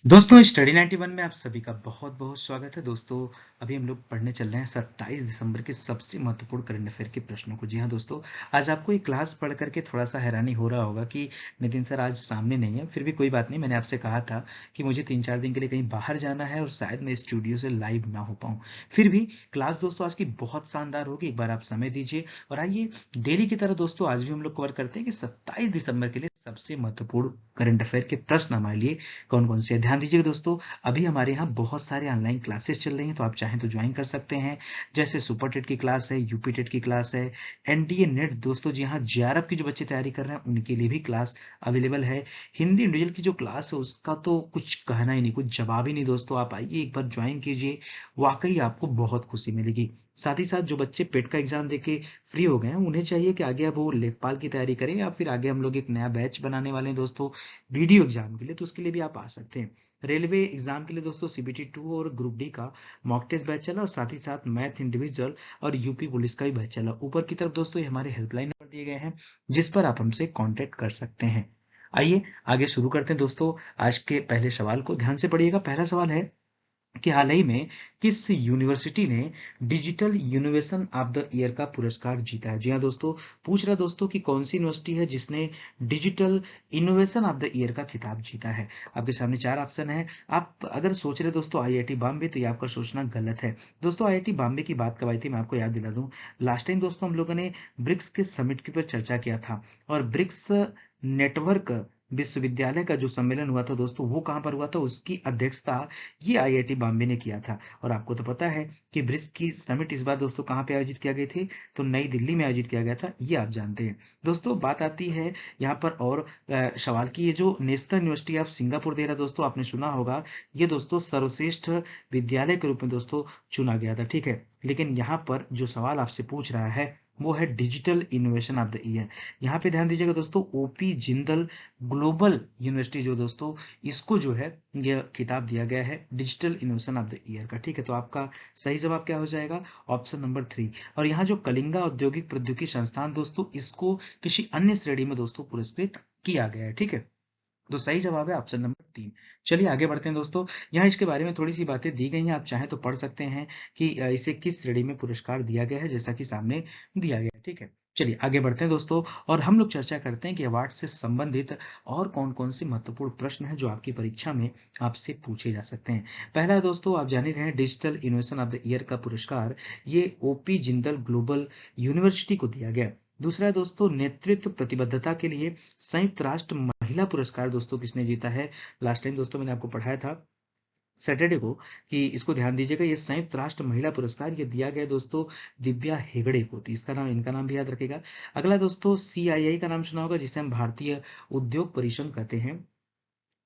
दोस्तों स्टडी 91 में आप सभी का बहुत बहुत स्वागत है। दोस्तों अभी हम लोग पढ़ने चल रहे हैं 27 दिसंबर के सबसे महत्वपूर्ण करंट अफेयर के प्रश्नों को। जी हाँ दोस्तों, आज आपको ये क्लास पढ़ करके थोड़ा सा हैरानी हो रहा होगा कि नितिन सर आज सामने नहीं है। फिर भी कोई बात नहीं, मैंने आपसे कहा था कि मुझे 3-4 दिन के लिए कहीं बाहर जाना है और शायद मैं स्टूडियो से लाइव ना हो पाऊँ। फिर भी क्लास दोस्तों आज की बहुत शानदार होगी, एक बार आप समय दीजिए और आइए डेली की तरह दोस्तों आज भी हम लोग कवर करते हैं कि 27 दिसंबर के लिए सबसे महत्वपूर्ण करंट अफेयर के प्रश्न हमारे लिए कौन कौन से हैं। ध्यान दीजिएगा दोस्तों, अभी हमारे यहाँ बहुत सारे ऑनलाइन क्लासेस चल रही हैं, तो आप चाहें तो ज्वाइन कर सकते हैं। जैसे सुपर टेट की क्लास है, यूपी टेट की क्लास है, एनडीए नेट दोस्तों जी हाँ, जेआरएफ की जो बच्चे तैयारी कर रहे हैं उनके लिए भी क्लास अवेलेबल है। हिंदी इंडिविजुअल की जो क्लास है उसका तो कुछ कहना ही नहीं, कुछ जवाब ही नहीं दोस्तों। आप आइए एक बार ज्वाइन कीजिए, वाकई आपको बहुत खुशी मिलेगी। साथ ही साथ जो बच्चे पेट का एग्जाम देके फ्री हो गए हैं उन्हें चाहिए कि आगे अब वो लेखपाल की तैयारी करें, या फिर आगे हम लोग एक नया बैच बनाने वाले हैं दोस्तों वीडियो एग्जाम के लिए, तो उसके लिए भी आप आ सकते हैं। रेलवे एग्जाम के लिए दोस्तों सीबीटी 2 और ग्रुप डी का मॉक टेस्ट बैच चला, और साथ ही साथ मैथ इंडिविजुअल और यूपी पुलिस का भी बैच चला। ऊपर की तरफ दोस्तों ये हमारे हेल्पलाइन नंबर दिए गए हैं जिस पर आप हमसे कांटेक्ट कर सकते हैं। आइए आगे शुरू करते हैं दोस्तों आज के पहले सवाल को, ध्यान से पढ़िएगा। पहला सवाल है कि हाल ही में किस यूनिवर्सिटी ने digital innovation of the year का पुरस्कार जीता है। जी हाँ दोस्तों, पूछ रहा दोस्तों कि कौन सी यूनिवर्सिटी है जिसने digital innovation of the year का खिताब जीता है। आपके सामने चार ऑप्शन है। आप अगर सोच रहे दोस्तों आईआईटी बॉम्बे, तो ये आपका सोचना गलत है। दोस्तों आईआईटी बॉम्बे की बात कब आई थी मैं आपको याद दिला दूं। लास्ट टाइम दोस्तों हम लोगों ने ब्रिक्स के समिट के ऊपर चर्चा किया था, और ब्रिक्स नेटवर्क विश्वविद्यालय का जो सम्मेलन हुआ था दोस्तों, वो कहाँ पर हुआ था, उसकी अध्यक्षता ये आईआईटी बॉम्बे ने किया था। और आपको तो पता है कि ब्रिक्स की समिट इस बार दोस्तों कहाँ पे आयोजित किया गए थे, तो नई दिल्ली में आयोजित किया गया था, ये आप जानते हैं। दोस्तों बात आती है यहाँ पर और सवाल की, ये जो नेशनल यूनिवर्सिटी ऑफ सिंगापुर दे रहा दोस्तों, आपने सुना होगा, ये दोस्तों सर्वश्रेष्ठ विद्यालय के रूप में दोस्तों चुना गया था, ठीक है। लेकिन यहाँ पर जो सवाल आपसे पूछ रहा है वो है digital innovation of the year. यहाँ पे ध्यान दीजिएगा दोस्तों, ओपी जिंदल ग्लोबल यूनिवर्सिटी जो दोस्तों, इसको जो है यह खिताब दिया गया है digital innovation of the year का, ठीक है। तो आपका सही जवाब क्या हो जाएगा, ऑप्शन नंबर 3। और यहाँ जो कलिंगा औद्योगिक प्रौद्योगिकी संस्थान दोस्तों, इसको किसी अन्य श्रेणी में दोस्तों पुरस्कृत किया गया है, ठीक है। तो सही जवाब है ऑप्शन नंबर 3। चलिए आगे बढ़ते हैं दोस्तों, यहाँ इसके बारे में थोड़ी सी बातें दी गई हैं, आप चाहें तो पढ़ सकते हैं कि इसे किस श्रेणी में पुरस्कार दिया गया है, जैसा कि सामने दिया गया है, ठीक है। चलिए आगे बढ़ते हैं दोस्तों, और हम लोग चर्चा करते हैं कि अवार्ड से संबंधित और कौन कौन से महत्वपूर्ण प्रश्न हैं जो आपकी परीक्षा में आपसे पूछे जा सकते हैं। पहला है दोस्तों, आप जान ही रहे हैं, digital innovation of the year का पुरस्कार ये ओपी जिंदल ग्लोबल यूनिवर्सिटी को दिया गया। दूसरा है दोस्तों, नेतृत्व प्रतिबद्धता के लिए संयुक्त राष्ट्र महिला पुरस्कार दोस्तों किसने जीता है। लास्ट टाइम दोस्तों मैंने आपको पढ़ाया था सैटरडे को कि इसको ध्यान दीजिएगा, ये संयुक्त राष्ट्र महिला पुरस्कार ये दिया गया दोस्तों दिव्या हेगड़े को, तो इसका नाम, इनका नाम भी याद रखेगा। अगला दोस्तों, सीआईआई का नाम सुना होगा, जिसे हम भारतीय उद्योग परिसंघ कहते हैं,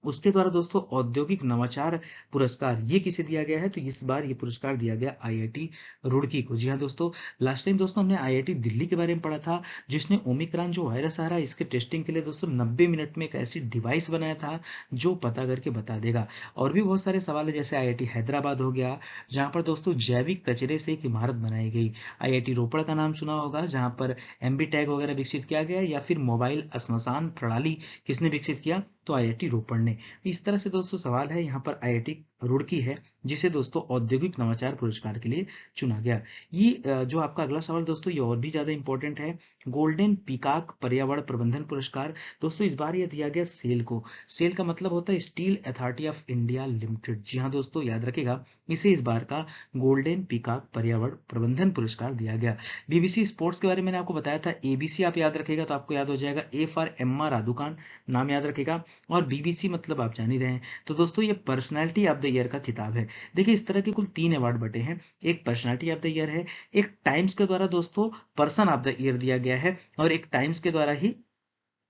उसके द्वारा दोस्तों औद्योगिक नवाचार पुरस्कार ये किसे दिया गया है, तो इस बार ये पुरस्कार दिया गया आईआईटी रुड़की को। जी हाँ दोस्तों, लास्ट टाइम दोस्तों हमने आईआईटी दिल्ली के बारे में पढ़ा था, जिसने ओमिक्रॉन जो वायरस आ रहा है इसके टेस्टिंग के लिए दोस्तों 90 मिनट में एक ऐसी डिवाइस बनाया था जो पता करके बता देगा। और भी बहुत सारे सवाल है, जैसे आईआईटी हैदराबाद हो गया, जहाँ पर दोस्तों जैविक कचरे से एक इमारत बनाई गई। आईआईटी रोपड़ का नाम सुना होगा, जहाँ पर एमबी टैग वगैरह विकसित किया गया, या फिर मोबाइल श्मशान प्रणाली किसने विकसित किया, तो आईआईटी रोपड़ ने। इस तरह से दोस्तों सवाल है, यहाँ पर आईआईटी रुड़की है जिसे दोस्तों औद्योगिक नवाचार पुरस्कार के लिए चुना गया। ये जो आपका अगला सवाल दोस्तों, ये और भी ज्यादा इंपॉर्टेंट है। गोल्डन पीकॉक पर्यावरण प्रबंधन पुरस्कार दोस्तों इस बार ये दिया गया सेल को। सेल का मतलब होता है steel authority of India limited. जी हाँ दोस्तों, याद रखेगा, इसे इस बार का गोल्डन पीकॉक पर्यावरण प्रबंधन पुरस्कार दिया गया। बीबीसी स्पोर्ट्स के बारे में मैंने आपको बताया था, एबीसी आप याद रखेगा तो आपको याद हो जाएगा, ए फॉर एम्मा राधुकान नाम याद रखेगा, और बीबीसी मतलब आप जान ही रहे हैं। तो दोस्तों ये पर्सनालिटी ऑफ द ईयर का खिताब है। देखिए इस तरह के कुल 3 अवार्ड बटे हैं, एक पर्सनालिटी ऑफ द ईयर है, एक टाइम्स के द्वारा दोस्तों पर्सन ऑफ द ईयर दिया गया है, और एक टाइम्स के द्वारा ही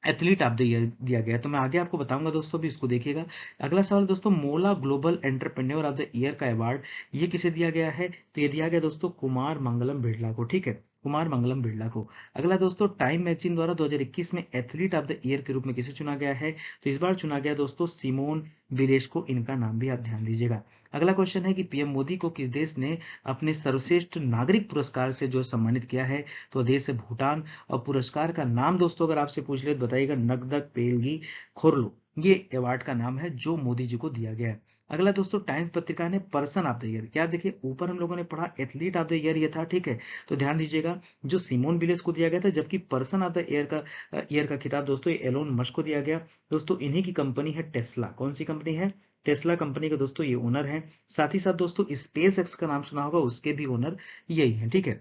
एथलीट ऑफ द ईयर दिया गया है। तो मैं आगे आपको बताऊंगा दोस्तों, भी इसको देखिएगा। अगला सवाल दोस्तों, मोला global entrepreneur of the year का अवार्ड ये किसे दिया गया है, तो ये दिया गया दोस्तों कुमार मंगलम बिरला को, ठीक है, कुमार मंगलम बिरला को। अगला दोस्तों, टाइम मैगजीन द्वारा 2021 में एथलीट ऑफ द ईयर के रूप में किसे चुना गया है, तो इस बार चुना गया दोस्तों सिमोन बिलेश को, इनका नाम भी आप ध्यान दीजिएगा। अगला क्वेश्चन है कि पीएम मोदी को किस देश ने अपने सर्वश्रेष्ठ नागरिक पुरस्कार से जो सम्मानित किया है, तो देश है भूटान। और पुरस्कार का नाम दोस्तों अगर आपसे पूछ ले तो बताइएगा, नगदक पेलगी खोरलो, ये अवार्ड का नाम है जो मोदी जी को दिया गया है। अगला दोस्तों टाइम्स पत्रिका ने पर्सन ऑफ द ईयर, क्या देखिए ऊपर हम लोगों ने पढ़ा एथलीट ऑफ द ईयर ये था, ठीक है। तो ध्यान दीजिएगा जो सिमोन बिलेस को दिया गया था, जबकि पर्सन ऑफ द ईयर का खिताब दोस्तों ये एलोन मस्क को दिया गया। दोस्तों इन्हीं की कंपनी है टेस्ला। कौन सी कंपनी है? टेस्ला कंपनी के दोस्तों ये ओनर हैं। साथ ही साथ दोस्तों स्पेस एक्स का नाम सुना होगा, उसके भी ओनर यही है, ठीक है।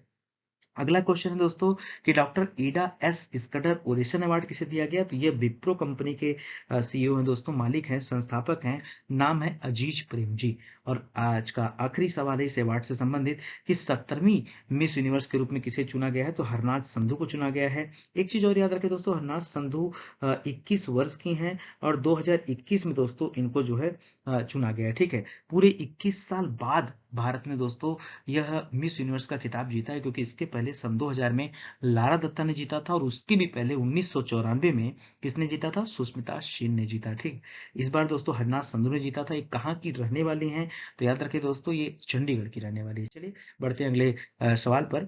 अगला क्वेश्चन है दोस्तों कि doctor Ida S Scudder oration award किसे दिया गया? तो ये विप्रो कंपनी के सीईओ हैं दोस्तों, मालिक हैं, संस्थापक हैं। नाम है अजीज प्रेम जी। और आज का आखिरी सवाल है इस अवार्ड से संबंधित कि 70वीं मिस यूनिवर्स के रूप में किसे चुना गया है? तो हरनाज संधू को चुना गया है। एक चीज और याद रखें दोस्तों, हरनाज संधू 21 वर्ष की हैं और 2021 में दोस्तों इनको जो है चुना गया है, ठीक है। पूरे 21 साल बाद भारत ने दोस्तों यह मिस यूनिवर्स का खिताब जीता है, क्योंकि इसके पहले सन 2000 में लारा दत्ता ने जीता था और उसके भी पहले 1994 में किसने जीता था? सुष्मिता सेन ने जीता, ठीक। इस बार दोस्तों हरनाज संधू ने जीता था। ये कहाँ की रहने वाली हैं? तो याद रखिए दोस्तों ये चंडीगढ़ की रहने वाली है। चलिए बढ़ते हैं अगले सवाल पर।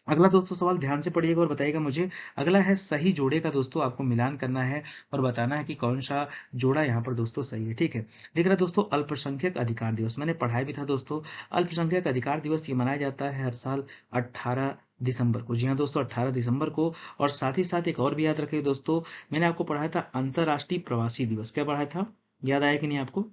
अगला दोस्तों सवाल ध्यान से पढ़िएगा और बताइएगा मुझे। अगला है सही जोड़े का दोस्तों आपको मिलान करना है और बताना है कि कौन सा जोड़ा यहाँ पर दोस्तों सही है, ठीक है। देख रहा दोस्तों अल्पसंख्यक अधिकार दिवस मैंने पढ़ाया भी था दोस्तों। अल्पसंख्यक अधिकार दिवस ये मनाया जाता है हर साल 18 दिसंबर को। जी हाँ दोस्तों 18 दिसंबर को। और साथ ही साथ एक और भी याद रखिए दोस्तों, मैंने आपको पढ़ाया था अंतर्राष्ट्रीय प्रवासी दिवस। क्या पढ़ाया था? याद आया कि नहीं आपको?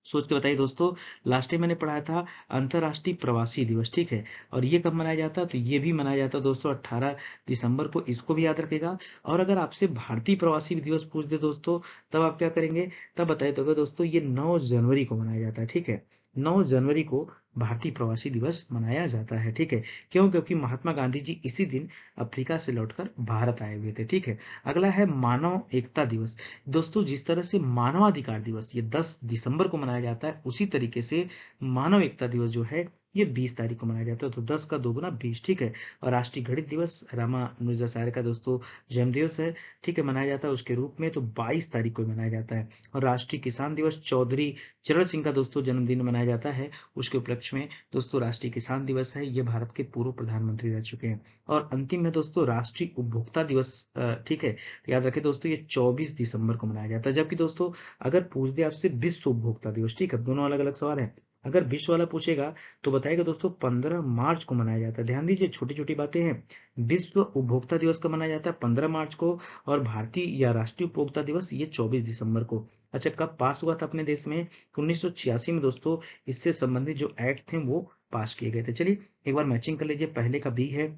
सोच के बताइए दोस्तों। लास्ट टाइम मैंने पढ़ाया था अंतर्राष्ट्रीय प्रवासी दिवस, ठीक है। और ये कब मनाया जाता है? तो ये भी मनाया जाता है दोस्तों 18 दिसंबर को। इसको भी याद रखेगा। और अगर आपसे भारतीय प्रवासी दिवस पूछ दे दोस्तों, तब आप क्या करेंगे? तब बताइए तो दोस्तों ये 9 जनवरी को मनाया जाता है, ठीक है। 9 जनवरी को भारतीय प्रवासी दिवस मनाया जाता है, ठीक है। क्यों? क्योंकि महात्मा गांधी जी इसी दिन अफ्रीका से लौटकर भारत आए हुए थे, ठीक है। अगला है मानव एकता दिवस। दोस्तों जिस तरह से मानवाधिकार दिवस ये 10 दिसंबर को मनाया जाता है, उसी तरीके से मानव एकता दिवस जो है ये 20 तारीख को मनाया जाता है। तो 10 का दोगुना 20, ठीक है। और राष्ट्रीय गणित दिवस रामानुजाचार्य का दोस्तों जन्म दिवस है, ठीक है, मनाया जाता है उसके रूप में, तो 22 तारीख को मनाया जाता है। और राष्ट्रीय किसान दिवस चौधरी चरण सिंह का दोस्तों जन्मदिन मनाया जाता है, उसके उपलक्ष्य में दोस्तों राष्ट्रीय किसान दिवस है। ये भारत के पूर्व प्रधानमंत्री रह चुके हैं। और अंतिम में दोस्तों राष्ट्रीय उपभोक्ता दिवस, ठीक है। तो याद रखें दोस्तों ये 24 दिसंबर को मनाया जाता है। जबकि दोस्तों अगर पूछ दे आपसे विश्व उपभोक्ता दिवस, ठीक है, दोनों अलग अलग सवाल है। अगर विश्व वाला पूछेगा तो बताएगा दोस्तों 15 मार्च को मनाया जाता है। ध्यान दीजिए छोटी छोटी बातें हैं। विश्व उपभोक्ता दिवस कब मनाया जाता है? 15 मार्च को। और भारतीय या राष्ट्रीय उपभोक्ता दिवस ये 24 दिसंबर को। अच्छा कब पास हुआ था अपने देश में? 1986 में दोस्तों इससे संबंधित जो एक्ट थे वो पास किए गए थे। चलिए एक बार मैचिंग कर लीजिए। पहले का बी है,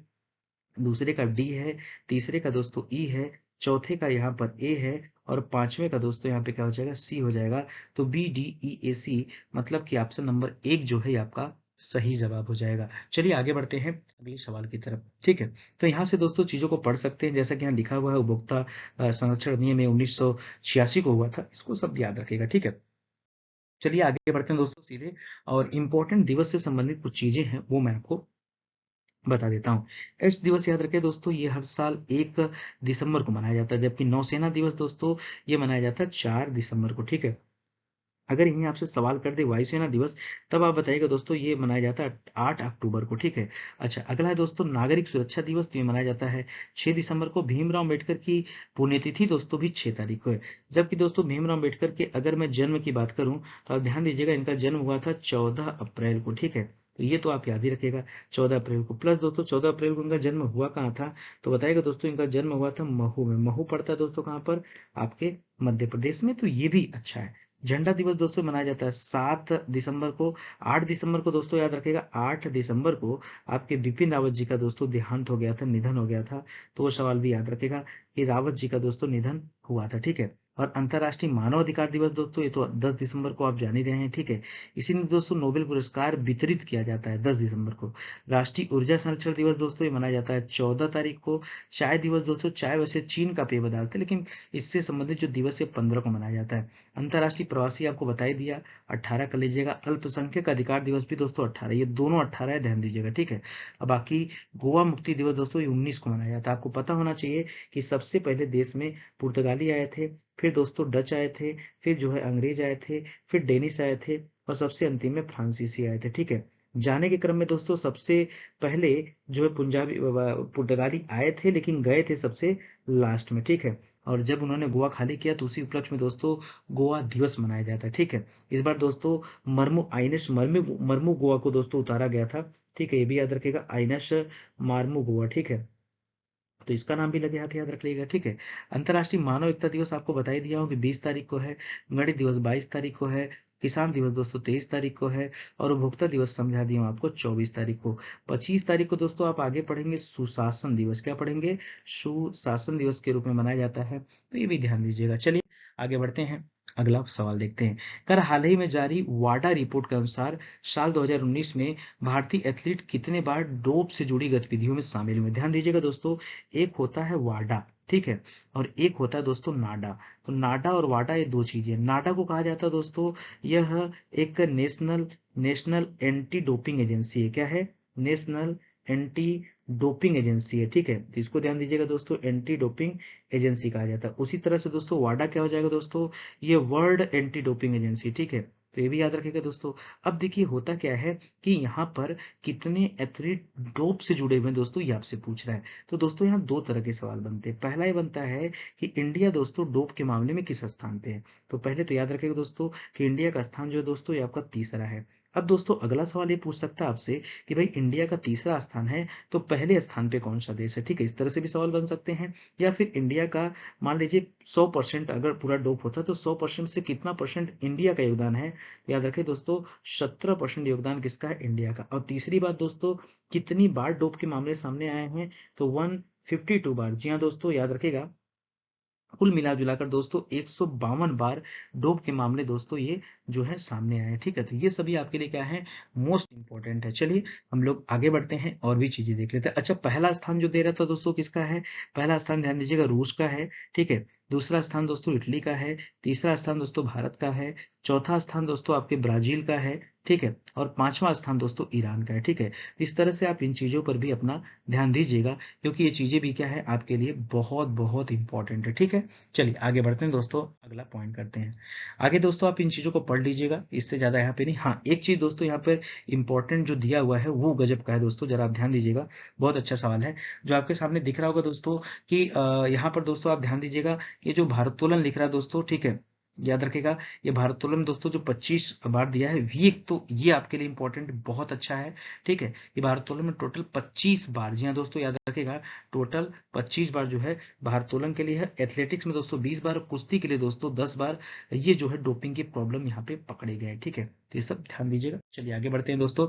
दूसरे का डी है, तीसरे का दोस्तों ई है, चौथे का यहाँ पर ए है और पांचवें का दोस्तों यहाँ पे क्या हो जाएगा? सी हो जाएगा। तो बी डी ई ए सी मतलब कि ऑप्शन नंबर 1 जो है ये आपका सही जवाब हो जाएगा। चलिए आगे बढ़ते हैं अगले सवाल की तरफ, ठीक है। तो यहाँ से दोस्तों चीजों को पढ़ सकते हैं, जैसा कि यहाँ लिखा हुआ है उपभोक्ता संरक्षण अधिनियम में 1986 को हुआ था, इसको सब याद रखेगा, ठीक है। चलिए आगे बढ़ते हैं दोस्तों सीधे। और इम्पोर्टेंट दिवस से संबंधित कुछ चीजें हैं वो मैं आपको बता देता हूँ। एड्स दिवस याद रखें दोस्तों ये हर साल 1 दिसंबर को मनाया जाता है, जबकि नौसेना दिवस दोस्तों ये मनाया जाता है 4 दिसंबर को, ठीक है। अगर यहीं आपसे सवाल कर दे वायुसेना दिवस, तब आप बताइएगा दोस्तों ये मनाया जाता है 8 अक्टूबर को, ठीक है। अच्छा अगला है दोस्तों नागरिक सुरक्षा दिवस, तो ये मनाया जाता है 6 दिसंबर को। भीमराव अम्बेडकर की पुण्यतिथि दोस्तों भी 6 तारीख को है। जबकि दोस्तों भीमराव अम्बेडकर के अगर मैं जन्म की बात करूं तो आप ध्यान दीजिएगा इनका जन्म हुआ था 14 अप्रैल को, ठीक है। तो ये तो आप याद ही रखिएगा 14 अप्रैल को। प्लस दोस्तों 14 अप्रैल को इनका जन्म हुआ कहाँ था? तो बताइएगा दोस्तों इनका जन्म हुआ था महू में। महू पड़ता है दोस्तों कहाँ पर? आपके मध्य प्रदेश में। तो ये भी अच्छा है। झंडा दिवस दोस्तों मनाया जाता है 7 दिसंबर को। 8 दिसंबर को दोस्तों याद रखेगा, 8 दिसंबर को आपके बिपिन रावत जी का दोस्तों देहांत हो गया था, निधन हो गया था। तो वो सवाल भी याद रखेगा कि रावत जी का दोस्तों निधन हुआ था, ठीक है। और अंतर्राष्ट्रीय मानव अधिकार दिवस दोस्तों ये तो 10 दिसंबर को आप जान ही रहे हैं, ठीक है। इसी दिन दोस्तों नोबेल पुरस्कार वितरित किया जाता है 10 दिसंबर को। राष्ट्रीय ऊर्जा संरक्षण दिवस दोस्तों ये मनाया जाता है 14 तारीख को। चाय दिवस दोस्तों, चाय वैसे चीन का पेय पदार्थ है, लेकिन इससे संबंधित जो दिवस है 15 को मनाया जाता है। अंतर्राष्ट्रीय प्रवासी आपको बता ही दिया, 18 कर लीजिएगा। अल्पसंख्यक अधिकार दिवस भी दोस्तों 18, ये दोनों 18 है, ध्यान दीजिएगा, ठीक है। अब बाकी गोवा मुक्ति दिवस दोस्तों ये 19 को मनाया जाता है। आपको पता होना चाहिए कि सबसे पहले देश में पुर्तगाली आए थे, फिर दोस्तों डच आए थे, फिर जो है अंग्रेज आए थे, फिर डेनिश आए थे और सबसे अंतिम में फ्रांसीसी आए थे, ठीक है। जाने के क्रम में दोस्तों सबसे पहले जो है पुर्तगाली आए थे, लेकिन गए थे सबसे लास्ट में, ठीक है। और जब उन्होंने गोवा खाली किया तो उसी उपलक्ष्य में दोस्तों गोवा दिवस मनाया जाता है। ठीक है, इस बार दोस्तों मर्मू आइनस मर्मू मर्मू गोवा को दोस्तों उतारा गया था। ठीक है, ये भी याद रखिएगा, आइनस मार्मू गोवा। ठीक है, तो इसका नाम भी लगे हाथ याद रख लीजिएगा। ठीक है, अंतर्राष्ट्रीय मानव एकता दिवस आपको बता ही दिया हूँ कि 20 तारीख को है। गणित दिवस 22 तारीख को है। किसान दिवस दोस्तों 23 तारीख को है। और उपभोक्ता दिवस समझा दिया हूँ आपको 24 तारीख को। 25 तारीख को दोस्तों आप आगे पढ़ेंगे सुशासन दिवस। क्या पढ़ेंगे? सुशासन दिवस के रूप में मनाया जाता है, तो ये भी ध्यान दीजिएगा। चलिए आगे बढ़ते हैं, अगला सवाल देखते हैं। कर हाल ही में जारी वाडा रिपोर्ट के अनुसार साल 2019 में भारतीय एथलीट कितने बार डोप से जुड़ी गतिविधियों में शामिल हुए? ध्यान दीजिएगा दोस्तों, एक होता है वाडा, ठीक है, और एक होता है दोस्तों नाडा। तो नाडा और वाडा ये दो चीजें। नाडा को कहा जाता है दोस्तों, यह एक national national anti doping agency है। क्या है? नेशनल एंटी डोपिंग एजेंसी है। ठीक है, तो इसको ध्यान दीजिएगा दोस्तों, एंटी डोपिंग एजेंसी कहा जाता है। उसी तरह से दोस्तों वाडा क्या हो जाएगा दोस्तों? ये वर्ल्ड एंटी डोपिंग एजेंसी। ठीक है, तो ये भी याद रखिएगा दोस्तों। अब देखिए होता क्या है कि यहाँ पर कितने एथलीट डोप से जुड़े हुए हैं दोस्तों, ये आपसे पूछ रहा है। तो दोस्तों यहाँ दो तरह के सवाल बनते हैं। पहला ये बनता है कि इंडिया दोस्तों डोप के मामले में किस स्थान पे है। तो पहले तो याद रखिएगा दोस्तों कि इंडिया का स्थान जो है दोस्तों ये आपका तीसरा है। अब दोस्तों अगला सवाल ये पूछ सकता है आपसे कि भाई इंडिया का तीसरा स्थान है तो पहले स्थान पे कौन सा देश है। ठीक है, इस तरह से भी सवाल बन सकते हैं। या फिर इंडिया का मान लीजिए 100% अगर पूरा डोप होता तो 100% से कितना परसेंट इंडिया का योगदान है। याद रखें दोस्तों 17% योगदान किसका है? इंडिया का। और तीसरी बात दोस्तों, कितनी बार डोप के मामले सामने आए हैं? तो 152 बार। जी हाँ दोस्तों, याद रखेगा कुल मिला जुलाकर दोस्तों 152 बार डोप के मामले दोस्तों ये जो है सामने आए हैं। ठीक है, तो ये सभी आपके लिए क्या है? मोस्ट इंपॉर्टेंट है। चलिए हम लोग आगे बढ़ते हैं और भी चीजें देख लेते हैं। अच्छा, पहला स्थान जो दे रहा था दोस्तों किसका है? पहला स्थान ध्यान दीजिएगा रूस का है। ठीक है, दूसरा स्थान दोस्तों इटली का है। तीसरा स्थान दोस्तों भारत का है। चौथा स्थान दोस्तों आपके ब्राजील का है। ठीक है, और पांचवा स्थान दोस्तों ईरान का है। ठीक है, इस तरह से आप इन चीजों पर भी अपना ध्यान दीजिएगा, क्योंकि ये चीजें भी क्या है आपके लिए बहुत बहुत इंपॉर्टेंट है। ठीक है, चलिए आगे बढ़ते हैं दोस्तों, अगला पॉइंट करते हैं। आगे दोस्तों आप इन चीजों को पढ़ लीजिएगा, इससे ज्यादा यहाँ पे नहीं। हाँ, एक चीज दोस्तों यहाँ पर इंपॉर्टेंट जो दिया हुआ है वो गजब का है दोस्तों, जरा आप ध्यान दीजिएगा। बहुत अच्छा सवाल है जो आपके सामने दिख रहा होगा दोस्तों कि यहाँ पर दोस्तों आप ध्यान दीजिएगा, ये जो भारोत्तोलन लिख रहा है दोस्तों, ठीक है, याद रखेगा ये भारोत्तोलन में दोस्तों जो 25 बार दिया है ये, तो ये आपके लिए इंपॉर्टेंट बहुत अच्छा है। ठीक है, ये भारोत्तोलन में टोटल 25 बार, जी हाँ दोस्तों याद रखेगा, टोटल 25 बार जो है भारोत्तोलन के लिए है। एथलेटिक्स में दोस्तों 20 बार, कुश्ती के लिए दोस्तों 10 बार ये जो है डोपिंग की प्रॉब्लम यहाँ पे पकड़े गए हैं। ठीक है, तो ये सब ध्यान दीजिएगा। चलिए आगे बढ़ते हैं दोस्तों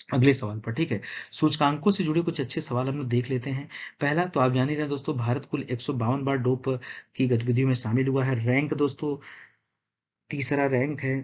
अगले सवाल पर। ठीक है, सूचकांकों से जुड़े कुछ अच्छे सवाल हम लोग देख लेते हैं। पहला तो आप जान ही रहे हैं दोस्तों, भारत कुल 152 बार डोप की गतिविधियों में शामिल हुआ है। रैंक दोस्तों तीसरा रैंक है।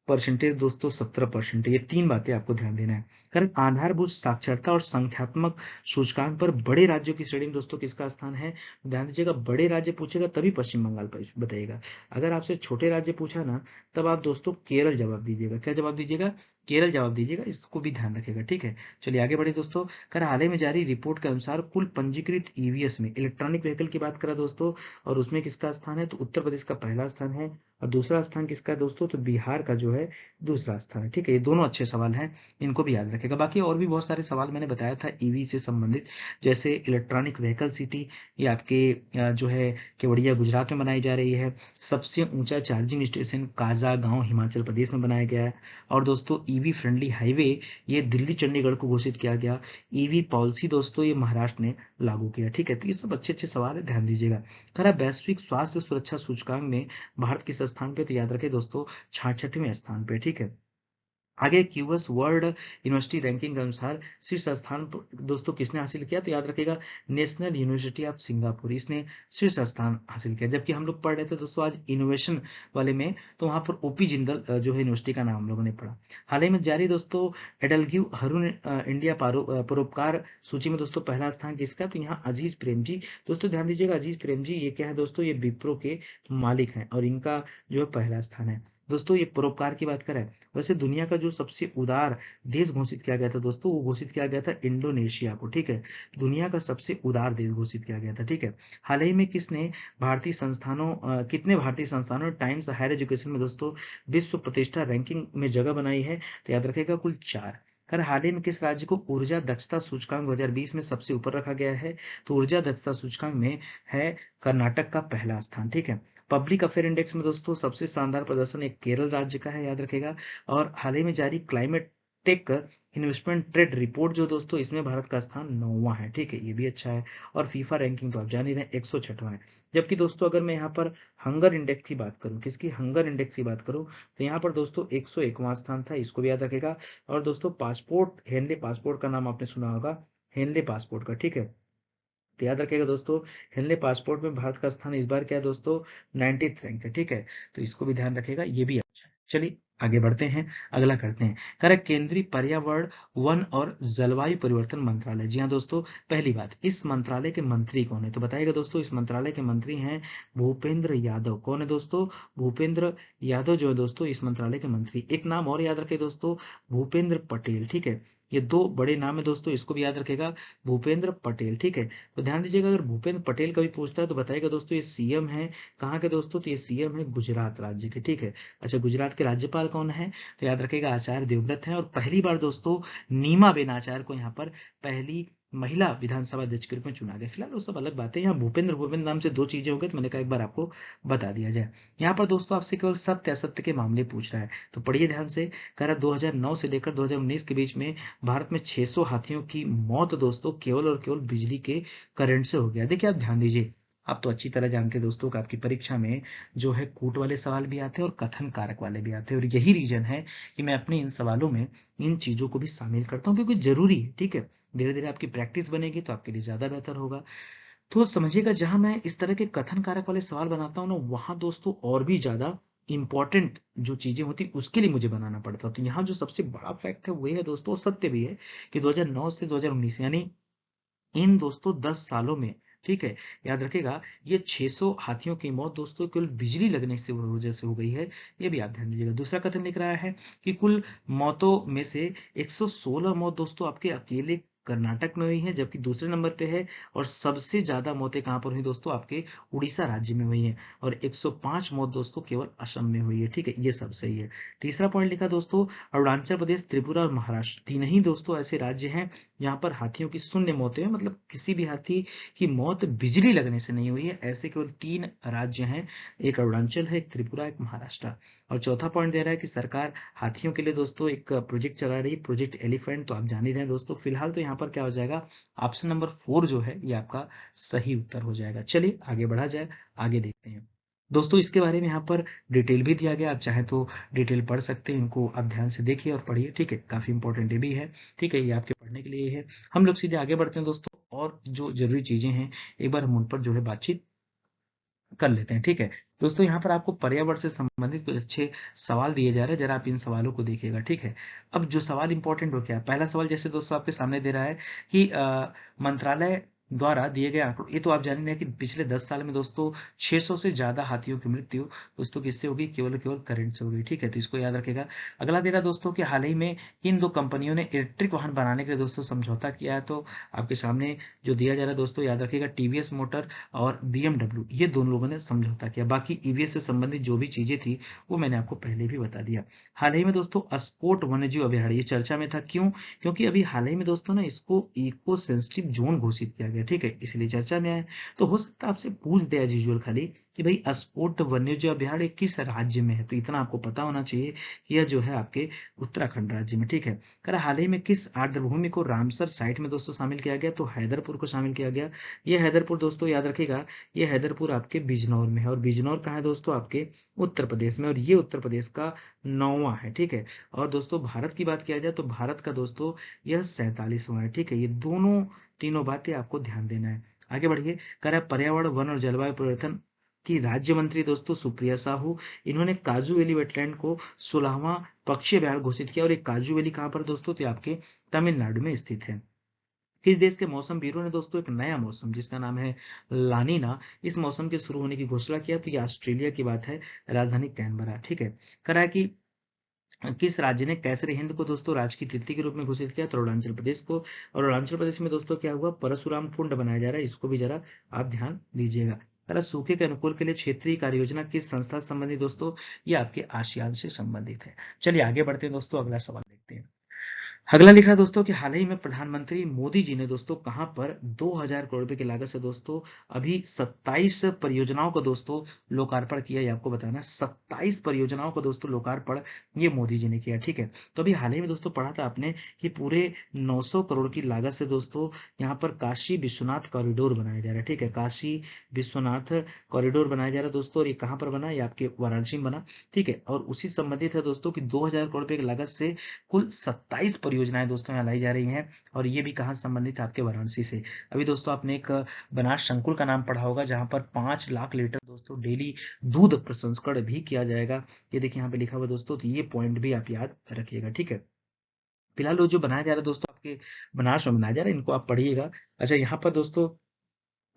परसेंटेज दोस्तों 17%। ये तीन बातें आपको ध्यान देना है। कारण आधारभूत साक्षरता और संख्यात्मक सूचकांक पर बड़े राज्यों की श्रेणी में दोस्तों किसका स्थान है? ध्यान दीजिएगा, बड़े राज्य पूछेगा तभी पश्चिम बंगाल पर बताइएगा। अगर आपसे छोटे राज्य पूछा ना, तब आप दोस्तों केरल जवाब दीजिएगा। क्या जवाब दीजिएगा? केरल जवाब दीजिएगा, इसको भी ध्यान रखिएगा। ठीक है, चलिए आगे बढ़े दोस्तों। कर हाल ही में जारी रिपोर्ट के अनुसार कुल पंजीकृत ईवीएस में इलेक्ट्रॉनिक व्हीकल की बात करा दोस्तों, और उसमें किसका स्थान है? तो उत्तर प्रदेश का पहला स्थान है। और दूसरा स्थान किसका है दोस्तों? तो बिहार का जो है दूसरा स्थान है। ठीक है, ये दोनों अच्छे सवाल हैं, इनको भी याद रखेगा। बाकी और भी बहुत सारे सवाल मैंने बताया था ईवी से संबंधित, जैसे इलेक्ट्रॉनिक व्हीकल सिटी, ये आपके जो है केवड़िया गुजरात में बनाई जा रही है। सबसे ऊंचा चार्जिंग स्टेशन काजा गांव हिमाचल प्रदेश में बनाया गया है। और दोस्तों ईवी फ्रेंडली हाईवे ये दिल्ली चंडीगढ़ को घोषित किया गया। ईवी पॉलिसी दोस्तों ये महाराष्ट्र ने लागू किया। ठीक है, तो ये सब अच्छे अच्छे सवाल है, ध्यान दीजिएगा। खरा वैश्विक स्वास्थ्य सुरक्षा सूचकांक में भारत किस स्थान पे? तो याद रखें दोस्तों 66वें स्थान पे। ठीक है, आगे क्यूएस वर्ल्ड यूनिवर्सिटी रैंकिंग के अनुसार शीर्ष स्थान दोस्तों किसने हासिल किया? तो याद रखिएगा नेशनल यूनिवर्सिटी ऑफ सिंगापुर, इसने शीर्ष स्थान हासिल किया। जबकि हम लोग पढ़ रहे थे दोस्तों आज इनोवेशन वाले में, तो वहां पर ओपी जिंदल जो है यूनिवर्सिटी का नाम हम लोगों ने पढ़ा। हाल ही में जारी दोस्तों एडलग्यू हरून इंडिया परोपकार सूची में दोस्तों पहला स्थान किसका? तो यहाँ अजीज प्रेम जी। दोस्तों ध्यान दीजिएगा, अजीज प्रेम जी ये क्या है दोस्तों? ये विप्रो के मालिक हैं और इनका जो है पहला स्थान है। दोस्तों ये परोपकार की बात करें, वैसे दुनिया का जो सबसे उदार देश घोषित किया गया था दोस्तों, वो घोषित किया गया था इंडोनेशिया को। ठीक है, दुनिया का सबसे उदार देश घोषित किया गया था। ठीक है, हाल ही में कितने भारतीय संस्थानों ने टाइम्स हायर एजुकेशन में दोस्तों विश्व प्रतिष्ठा रैंकिंग में जगह बनाई है? तो याद रखेगा कुल 4। कर हाल ही में किस राज्य को ऊर्जा दक्षता सूचकांक 2020 में सबसे ऊपर रखा गया है? तो ऊर्जा दक्षता सूचकांक में है कर्नाटक का पहला स्थान। ठीक है। पब्लिक अफेयर इंडेक्स में दोस्तों सबसे शानदार प्रदर्शन एक केरल राज्य का है, याद रखेगा। और हाल ही में जारी climate tech investment trade report जो दोस्तों, इसमें भारत का स्थान 9वां है। ठीक है, ये भी अच्छा है। और फीफा रैंकिंग तो आप जान ही रहे हैं 106वां है। जबकि दोस्तों अगर मैं यहाँ पर हंगर इंडेक्स की बात करूं, किसकी, हंगर इंडेक्स की बात करूं, तो यहाँ पर दोस्तों 101वां स्थान था, इसको भी याद रखेगा। और दोस्तों पासपोर्ट, हेनले पासपोर्ट का नाम आपने सुना होगा, हेनले पासपोर्ट का। ठीक है, तो याद रखिएगा दोस्तों, हेनले पासपोर्ट में भारत का स्थान इस बार क्या है दोस्तों, 90th रैंक है। ठीक है, तो इसको भी ध्यान रखिएगा, ये भी अच्छा है। चलिए आगे बढ़ते हैं, अगला करते हैं। करेक्ट, केंद्रीय पर्यावरण, वन और जलवायु परिवर्तन मंत्रालय। जी हाँ दोस्तों, पहली बात, इस मंत्रालय के मंत्री कौन है? तो बताइएगा दोस्तों, इस मंत्रालय के मंत्री हैं भूपेंद्र यादव। कौन है दोस्तों? भूपेंद्र यादव जो है दोस्तों इस मंत्रालय के मंत्री। एक नाम और याद रखे दोस्तों, भूपेंद्र पटेल। ठीक है, ये दो बड़े नाम है दोस्तों, इसको भी याद रखेगा, भूपेंद्र पटेल। ठीक है, तो ध्यान दीजिएगा, अगर भूपेंद्र पटेल कभी पूछता है तो बताइएगा दोस्तों, ये सीएम है कहाँ के दोस्तों? तो ये सीएम है गुजरात राज्य के। ठीक है, अच्छा, गुजरात के राज्यपाल कौन है? तो याद रखिएगा, आचार्य देवव्रत है। और पहली बार दोस्तों नीमाबेन आचार्य को यहाँ पर पहली महिला विधानसभा अध्यक्ष के रूप में चुना गया। फिलहाल वो सब अलग बातें, यहाँ भूपेंद्र भूपेंद्र नाम से दो चीजें हो गई, तो मैंने कहा एक बार आपको बता दिया जाए। यहाँ पर दोस्तों आपसे केवल सत्य असत्य के मामले पूछ रहा है, तो पढ़िए ध्यान से। कह रहा 2009 से लेकर 2019 के बीच में भारत में 600 हाथियों की मौत दोस्तों केवल और केवल बिजली के करंट से हो गया। देखिए आप ध्यान दीजिए, आप तो अच्छी तरह जानते हैं दोस्तों कि आपकी परीक्षा में जो है कूट वाले सवाल भी आते हैं और कथन कारक वाले भी आते हैं, और यही रीजन है कि मैं अपने इन सवालों में इन चीजों को भी शामिल करता हूँ, क्योंकि जरूरी है। ठीक है, धीरे धीरे आपकी प्रैक्टिस बनेगी तो आपके लिए ज्यादा बेहतर होगा। तो समझिएगा, जहां मैं इस तरह के कथन कारक वाले सवाल बनाता हूँ ना, वहां दोस्तों और भी ज्यादा इंपॉर्टेंट जो चीजें होती उसके लिए मुझे बनाना पड़ता। तो यहाँ जो सबसे बड़ा फैक्ट है वो है दोस्तों, सत्य भी है, कि 2009 से 2019 यानी इन दोस्तों 10 सालों में, ठीक है, याद रखेगा, ये 600 हाथियों की मौत दोस्तों केवल बिजली लगने से वजह से हो गई है। ये भी आप ध्यान दीजिएगा। दूसरा कथन लिख रहा है कि कुल मौतों में से 116 मौत दोस्तों आपके अकेले कर्नाटक में हुई है, जबकि दूसरे नंबर पे है। और सबसे ज्यादा मौतें कहां पर हुई दोस्तों? आपके उड़ीसा राज्य में हुई है। और 105 मौत दोस्तों केवल असम में हुई है। ठीक है, ये सब सही है। तीसरा पॉइंट लिखा दोस्तों, अरुणाचल प्रदेश, त्रिपुरा और महाराष्ट्र, तीन ही दोस्तों ऐसे राज्य हैं यहाँ पर हाथियों की शून्य मौतें हैं, मतलब किसी भी हाथी की मौत बिजली लगने से नहीं हुई है। ऐसे केवल तीन राज्य हैं, एक अरुणाचल है, एक त्रिपुरा, एक महाराष्ट्र। और चौथा पॉइंट दे रहा है कि सरकार हाथियों के लिए दोस्तों एक प्रोजेक्ट चला रही है, प्रोजेक्ट एलिफेंट। तो आप जान ही रहे हैं दोस्तों। फिलहाल तो यहाँ पर क्या हो जाएगा, ऑप्शन नंबर 4 जो है ये आपका सही उत्तर हो जाएगा। चलिए आगे बढ़ा जाए, आगे देखते हैं दोस्तों। इसके बारे में यहाँ पर डिटेल भी दिया गया, आप चाहे तो डिटेल पढ़ सकते हैं, इनको आप ध्यान से देखिए और पढ़िए। ठीक है, काफी इंपॉर्टेंट ये भी है। ठीक है, ये आपके पढ़ने के लिए है। हम लोग सीधे आगे बढ़ते हैं दोस्तों, और जो जरूरी चीजें हैं एक बार हम उन पर जो है बातचीत कर लेते हैं। ठीक है दोस्तों, यहाँ पर आपको पर्यावरण से संबंधित कुछ अच्छे सवाल दिए जा रहे हैं, जरा आप इन सवालों को देखिएगा। ठीक है, अब जो सवाल इंपॉर्टेंट हो गया, पहला सवाल जैसे दोस्तों आपके सामने दे रहा है कि मंत्रालय द्वारा दिए गए आंकड़ों, ये तो आप जान रहे हैं कि पिछले 10 साल में दोस्तों 600 से ज्यादा हाथियों की मृत्यु दोस्तों किससे होगी? केवल केवल करंट से होगी। ठीक है, तो इसको याद रखेगा। अगला दे रहा दोस्तों कि हाल ही में इन दो कंपनियों ने इलेक्ट्रिक वाहन बनाने के लिए दोस्तों समझौता किया है। तो आपके सामने जो दिया जा रहा है दोस्तों, याद रखिएगा, टीवीएस मोटर और बीएमडब्ल्यू, ये दोनों लोगों ने समझौता किया। बाकी ईवीएस से संबंधित जो भी चीजें थी वो मैंने आपको पहले भी बता दिया। हाल ही में दोस्तों अस्कोट वन्यजीव अभयारण्य ये चर्चा में था, क्यों? क्योंकि अभी हाल ही में दोस्तों ना इसको इको सेंसिटिव जोन घोषित किया गया। ठीक है, इसलिए चर्चा में आया। तो हो सकता है आपसे पूछ दे एज यूजुअल खाली कि भाई अस्कोट वन्यजीव अभयारण्य किस राज्य में है, तो इतना आपको पता होना चाहिए कि यह जो है आपके उत्तराखंड राज्य में। ठीक है, कर हाल ही में किस आर्द्रभूमि को रामसर साइट में दोस्तों शामिल किया गया? तो हैदरपुर को शामिल किया गया। ये हैदरपुर दोस्तों याद रखिएगा, ये हैदरपुर आपके बिजनौर में है। और बिजनौर कहाँ है दोस्तों? आपके उत्तर प्रदेश में, और ये उत्तर प्रदेश का 9वां है। ठीक है, और दोस्तों भारत की बात किया जाए तो भारत का दोस्तों यह 47वां है। ठीक है, ये दोनों तीनों बातें आपको ध्यान देना है। आगे बढ़िए, कर पर्यावरण, वन और जलवायु परिवर्तन की राज्य मंत्री दोस्तों सुप्रिया साहू, इन्होंने काजू वैली वेटलैंड को 16वां पक्षी अभयारण्य घोषित किया। और एक काजू वैली कहां पर दोस्तों? तो आपके तमिलनाडु में स्थित है। किस देश के मौसम वीरों ने दोस्तों एक नया मौसम जिसका नाम है लानीना, इस मौसम के शुरू होने की घोषणा किया? तो ये ऑस्ट्रेलिया की बात है, राजधानी कैनबरा। ठीक है, करा कि किस राज्य ने कैसरे हिंद को दोस्तों राज की तिथि के रूप में घोषित किया? तो अरुणाचल प्रदेश को। और अरुणाचल प्रदेश में दोस्तों क्या हुआ? परशुराम कुंड बनाया जा रहा है, इसको भी जरा आप ध्यान दीजिएगा। अगर सूखे के अनुकूल के लिए क्षेत्रीय कार्य योजना किस संस्था से संबंधित दोस्तों? ये आपके आसियान से संबंधित है। चलिए आगे बढ़ते हैं दोस्तों, अगला सवाल देखते हैं। अगला लिख रहा है दोस्तों कि हाल ही में प्रधानमंत्री मोदी जी ने दोस्तों कहां पर 2000 करोड़ रुपए की लागत से दोस्तों अभी 27 परियोजनाओं का दोस्तों लोकार्पण किया। ये आपको बताना है, 27 परियोजनाओं का दोस्तों लोकार्पण ये मोदी जी ने किया। ठीक है, तो अभी हाल ही में दोस्तों पढ़ा था आपने कि पूरे 900 करोड़ की लागत से दोस्तों यहाँ पर काशी विश्वनाथ कॉरिडोर बनाया जा रहा है। ठीक है, काशी विश्वनाथ कॉरिडोर बनाया जा रहा है दोस्तों, और ये कहाँ पर बना, ये आपके वाराणसी में बना। ठीक है, और उसी संबंधित है दोस्तों कि 2000 करोड़ रुपए की लागत से कुल 27 परियोजनाएं दोस्तों यहाँ लाई जा रही हैं, और ये भी कहाँ संबंधित है, आपके वाराणसी से। अभी दोस्तों आपने एक बनास संकुल का नाम पढ़ा होगा, जहां पर 5 लाख लीटर दोस्तों डेली दूध प्रसंस्करण भी किया जाएगा। ये देखिए यहाँ पे लिखा हुआ दोस्तों, तो ये पॉइंट भी आप याद रखिएगा। ठीक है, फिलहाल वो जो बनाया जा रहा है दोस्तों आपके बनारस में बनाया जा रहा है, इनको आप पढ़िएगा। अच्छा, यहाँ पर दोस्तों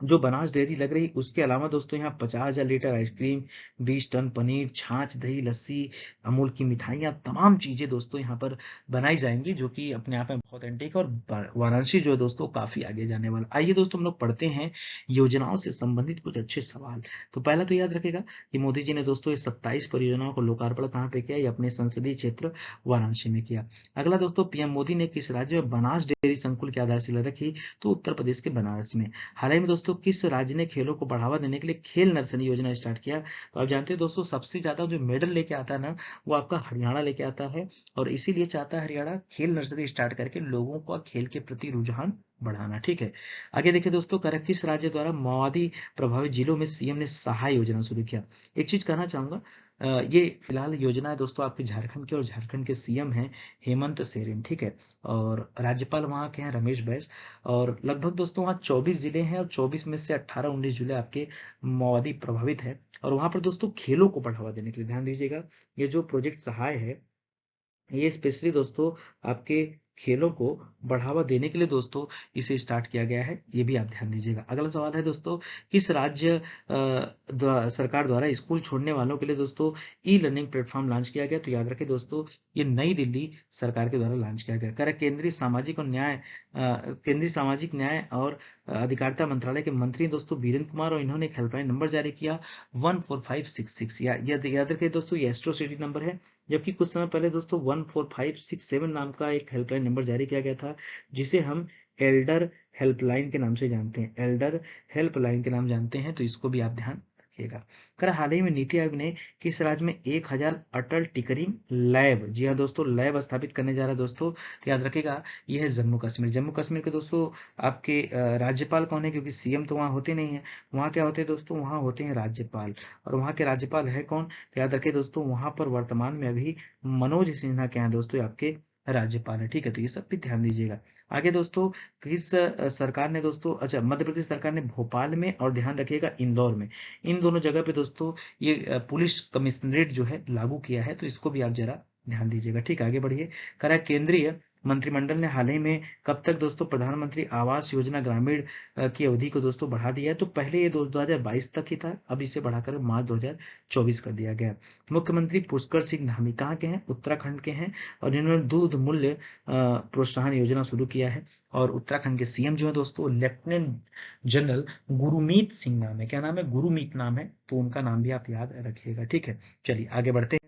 जो बनास डेयरी लग रही, उसके अलावा दोस्तों यहाँ 50,000 लीटर आइसक्रीम, 20 टन पनीर, छाछ, दही, लस्सी, अमूल की मिठाइयाँ, तमाम चीजें दोस्तों यहाँ पर बनाई जाएंगी, जो कि अपने आप में बहुत एंटीक, और वाराणसी जो है दोस्तों काफी आगे जाने वाला। आइए दोस्तों हम लोग पढ़ते हैं योजनाओं से संबंधित कुछ अच्छे सवाल। तो पहला तो याद रखेगा कि मोदी जी ने दोस्तों ये 27 परियोजनाओं को लोकार्पण कहाँ पे किया, ये अपने संसदीय क्षेत्र वाराणसी में किया। अगला दोस्तों, पीएम मोदी ने किस राज्य में बनास डेयरी संकुल की आधारशिला रखी, तो उत्तर प्रदेश के बनारस में। हाल ही में दोस्तों किस राज्य ने खेलों को बढ़ावा देने के लिए खेल नर्सरी योजना स्टार्ट किया, तो आप जानते हैं दोस्तों सबसे ज्यादा जो मेडल लेके आता है ना, वो आपका हरियाणा लेके आता है, और इसीलिए चाहता है हरियाणा खेल नर्सरी स्टार्ट करके लोगों का खेल के प्रति रुझान बढ़ाना। ठीक है, आगे देखिए दोस्तों, किस राज्य द्वारा माओवादी प्रभावित जिलों में सीएम ने सहाय योजना शुरू किया। एक चीज कहना चाहूंगा, ये फिलहाल योजना है दोस्तों आपके झारखंड के, और झारखंड के सीएम हैं हेमंत सोरेन। ठीक है, और राज्यपाल वहाँ के हैं रमेश बैस, और लगभग दोस्तों वहाँ 24 जिले हैं, और 24 में से 18-19 जिले आपके माओवादी प्रभावित है। और वहां पर दोस्तों खेलों को बढ़ावा देने के लिए ध्यान दीजिएगा, ये जो प्रोजेक्ट सहाय है, ये स्पेशली दोस्तों आपके खेलों को बढ़ावा देने के लिए दोस्तों इसे स्टार्ट किया गया है, ये भी आप ध्यान दीजिएगा। अगला सवाल है दोस्तों, किस राज्य सरकार द्वारा स्कूल छोड़ने वालों के लिए दोस्तों ई लर्निंग प्लेटफॉर्म लॉन्च किया गया, तो याद रखें दोस्तों ये नई दिल्ली सरकार के द्वारा लॉन्च किया गया। केंद्रीय सामाजिक न्याय और अधिकारिता मंत्रालय के मंत्री दोस्तों वीरेंद्र कुमार, और इन्होंने एक हेल्पलाइन नंबर जारी किया 14566, याद रखें दोस्तों ये एस्ट्रो सिटी नंबर है। जबकि कुछ समय पहले दोस्तों 14567 नाम का एक हेल्पलाइन नंबर जारी किया गया था, जिसे हम एल्डर हेल्पलाइन के नाम से जानते हैं, एल्डर हेल्पलाइन के नाम जानते हैं, तो इसको भी आप ध्यान रखिएगा। हाल ही में नीति आयोग ने किस राज्य में 1000 अटल टिकरिंग लैब, जी हाँ दोस्तों लैब स्थापित करने जा रहा है दोस्तों, तो याद रखिएगा ये है जम्मू कश्मीर। जम्मू कश्मीर के दोस्तों आपके राज्यपाल कौन है, क्योंकि सीएम तो वहाँ होते नहीं है, वहाँ क्या होते हैं दोस्तों, वहाँ होते हैं राज्यपाल। और वहाँ के राज्यपाल है कौन, तो याद रखिए दोस्तों वहां पर वर्तमान में अभी मनोज सिन्हा क्या है दोस्तों, आपके राज्यपाल है। ठीक है, तो ये सब भी ध्यान दीजिएगा। आगे दोस्तों, किस सरकार ने दोस्तों, अच्छा मध्य प्रदेश सरकार ने भोपाल में, और ध्यान रखिएगा इंदौर में, इन दोनों जगह पे दोस्तों ये पुलिस कमिश्नरेट जो है लागू किया है, तो इसको भी आप जरा ध्यान दीजिएगा। ठीक है, आगे बढ़िए। केंद्रीय मंत्रिमंडल ने हाल ही में कब तक दोस्तों प्रधानमंत्री आवास योजना ग्रामीण की अवधि को दोस्तों बढ़ा दिया है, तो पहले ये 2022 तक ही था, अब इसे बढ़ाकर मार्च 2024 कर दिया गया। मुख्यमंत्री पुष्कर सिंह धामी कहाँ के हैं, उत्तराखंड के हैं, और इन्होंने दूध मूल्य प्रोत्साहन योजना शुरू किया है। और उत्तराखंड के सीएम जो है दोस्तों लेफ्टिनेंट जनरल गुरमीत सिंह नाम है, क्या नाम है, गुरमीत नाम है, तो उनका नाम भी आप याद रखिएगा। ठीक है, चलिए आगे बढ़ते हैं।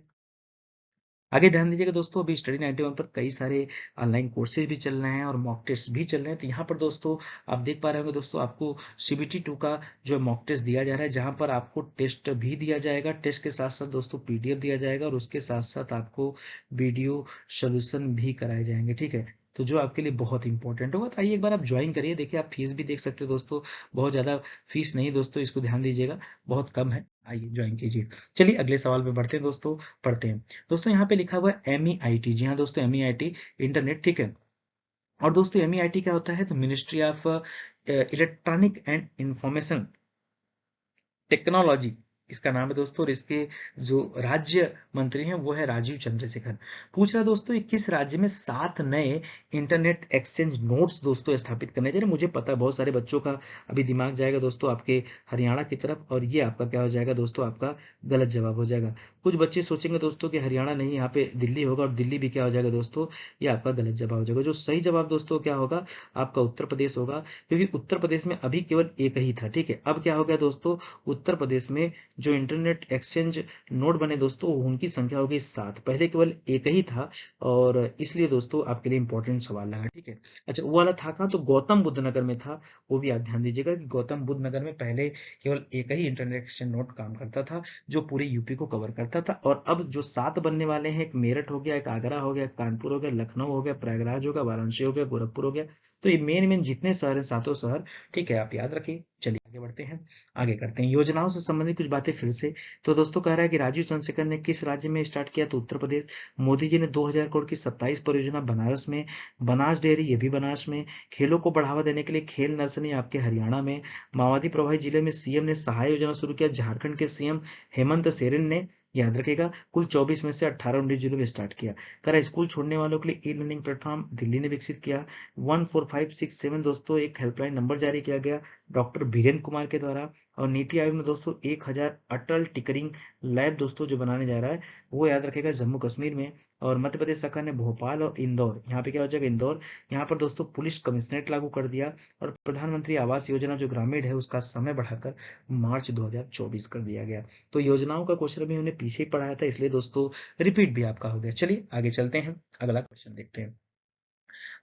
आगे ध्यान दीजिएगा दोस्तों, अभी स्टडी 91 पर कई सारे ऑनलाइन कोर्सेज भी चल रहे हैं, और मॉक टेस्ट भी चल रहे हैं। तो यहाँ पर दोस्तों आप देख पा रहे होंगे दोस्तों, आपको सीबीटी 2 का जो मॉक टेस्ट दिया जा रहा है, जहाँ पर आपको टेस्ट भी दिया जाएगा, टेस्ट के साथ साथ दोस्तों पीडीएफ दिया जाएगा, और उसके साथ साथ आपको वीडियो सोल्यूशन भी कराए जाएंगे। ठीक है, तो जो आपके लिए बहुत इंपॉर्टेंट होगा। तो आइए एक बार आप ज्वाइन करिए, देखिए आप फीस भी देख सकते हो दोस्तों, बहुत ज्यादा फीस नहीं दोस्तों, इसको ध्यान दीजिएगा, बहुत कम है। आइए ज्वाइन कीजिए। चलिए अगले सवाल पे बढ़ते हैं दोस्तों, पढ़ते हैं। दोस्तों यहाँ पे लिखा हुआ है MEIT, जी हाँ दोस्तों MEIT इंटरनेट। ठीक है, और दोस्तों MEIT क्या होता है, तो ministry of electronic and information technology इसका नाम है दोस्तों, और इसके जो राज्य मंत्री हैं वो है राजीव चंद्रशेखर। पूछ रहा है दोस्तों ये किस राज्य में 7 नए इंटरनेट एक्सचेंज नोड्स दोस्तों स्थापित करने जा रहे हैं। मुझे पता है बहुत सारे बच्चों का अभी दिमाग जाएगा दोस्तों आपके हरियाणा की तरफ, और ये आपका क्या हो जाएगा दोस्तों, आपका गलत जवाब हो जाएगा। कुछ बच्चे सोचेंगे दोस्तों कि हरियाणा नहीं, यहाँ पे दिल्ली होगा, और दिल्ली भी क्या हो जाएगा दोस्तों, ये आपका गलत जवाब हो जाएगा। जो सही जवाब दोस्तों क्या होगा, आपका उत्तर प्रदेश होगा, क्योंकि उत्तर प्रदेश में अभी केवल एक ही था। ठीक है, अब क्या हो गया दोस्तों, उत्तर प्रदेश में जो इंटरनेट एक्सचेंज नोड बने दोस्तों उनकी संख्या हो गई 7। पहले केवल एक ही था और इसलिए दोस्तों आपके लिए इंपॉर्टेंट सवाल लगा, ठीक है। अच्छा, वो वाला था कहाँ, तो गौतम बुद्ध नगर में था। वो भी आप ध्यान दीजिएगा कि गौतम बुद्ध नगर में पहले केवल एक ही इंटरनेट एक्सचेंज नोड काम करता था जो पूरे यूपी को कवर करता था। और अब जो 7 बनने वाले हैं, एक मेरठ हो गया, एक आगरा हो गया, एक कानपुर हो गया, लखनऊ हो गया, प्रयागराज हो गया, वाराणसी हो गया, गोरखपुर हो गया। तो ये मेन मेन जितने शहर हैं, सातों शहर, ठीक है, आप याद रखिए। चलिए आगे बढ़ते हैं, आगे करते हैं योजनाओं से संबंधित कुछ बातें फिर से। तो दोस्तों कह रहा है कि राजीव चंद्रशेखर ने किस राज्य में स्टार्ट किया, तो उत्तर प्रदेश। मोदी जी ने 2000 करोड़ की 27 परियोजना बनारस में। बनास डेयरी, ये भी बनारस में। खेलों को बढ़ावा देने के लिए खेल नर्सरी आपके हरियाणा में। माओवादी प्रभावित जिले में सीएम ने सहाय योजना शुरू किया, झारखंड के सीएम हेमंत सोरेन ने, याद रखेगा। कुल 24 में से 18-19 जिलों में स्टार्ट किया। करा स्कूल छोड़ने वालों के लिए ई लर्निंग प्लेटफॉर्म दिल्ली ने विकसित किया। 14567 दोस्तों एक हेल्पलाइन नंबर जारी किया गया डॉक्टर बीरेंद्र कुमार के द्वारा। और नीति आयोग ने दोस्तों 1000 अटल टिकरिंग लैब दोस्तों जो बनाने जा रहा है, वो याद रखेगा जम्मू कश्मीर में। और मध्य प्रदेश सरकार ने भोपाल और इंदौर, यहाँ पे क्या हो जाएगा, इंदौर, यहाँ पर दोस्तों पुलिस कमिश्नरेट लागू कर दिया। और प्रधानमंत्री आवास योजना जो ग्रामीण है उसका समय बढ़ाकर मार्च 2024 कर दिया गया। तो योजनाओं का क्वेश्चन भी हमने पीछे ही पढ़ाया था, इसलिए दोस्तों रिपीट भी आपका हो गया। चलिए आगे चलते हैं, अगला क्वेश्चन देखते हैं।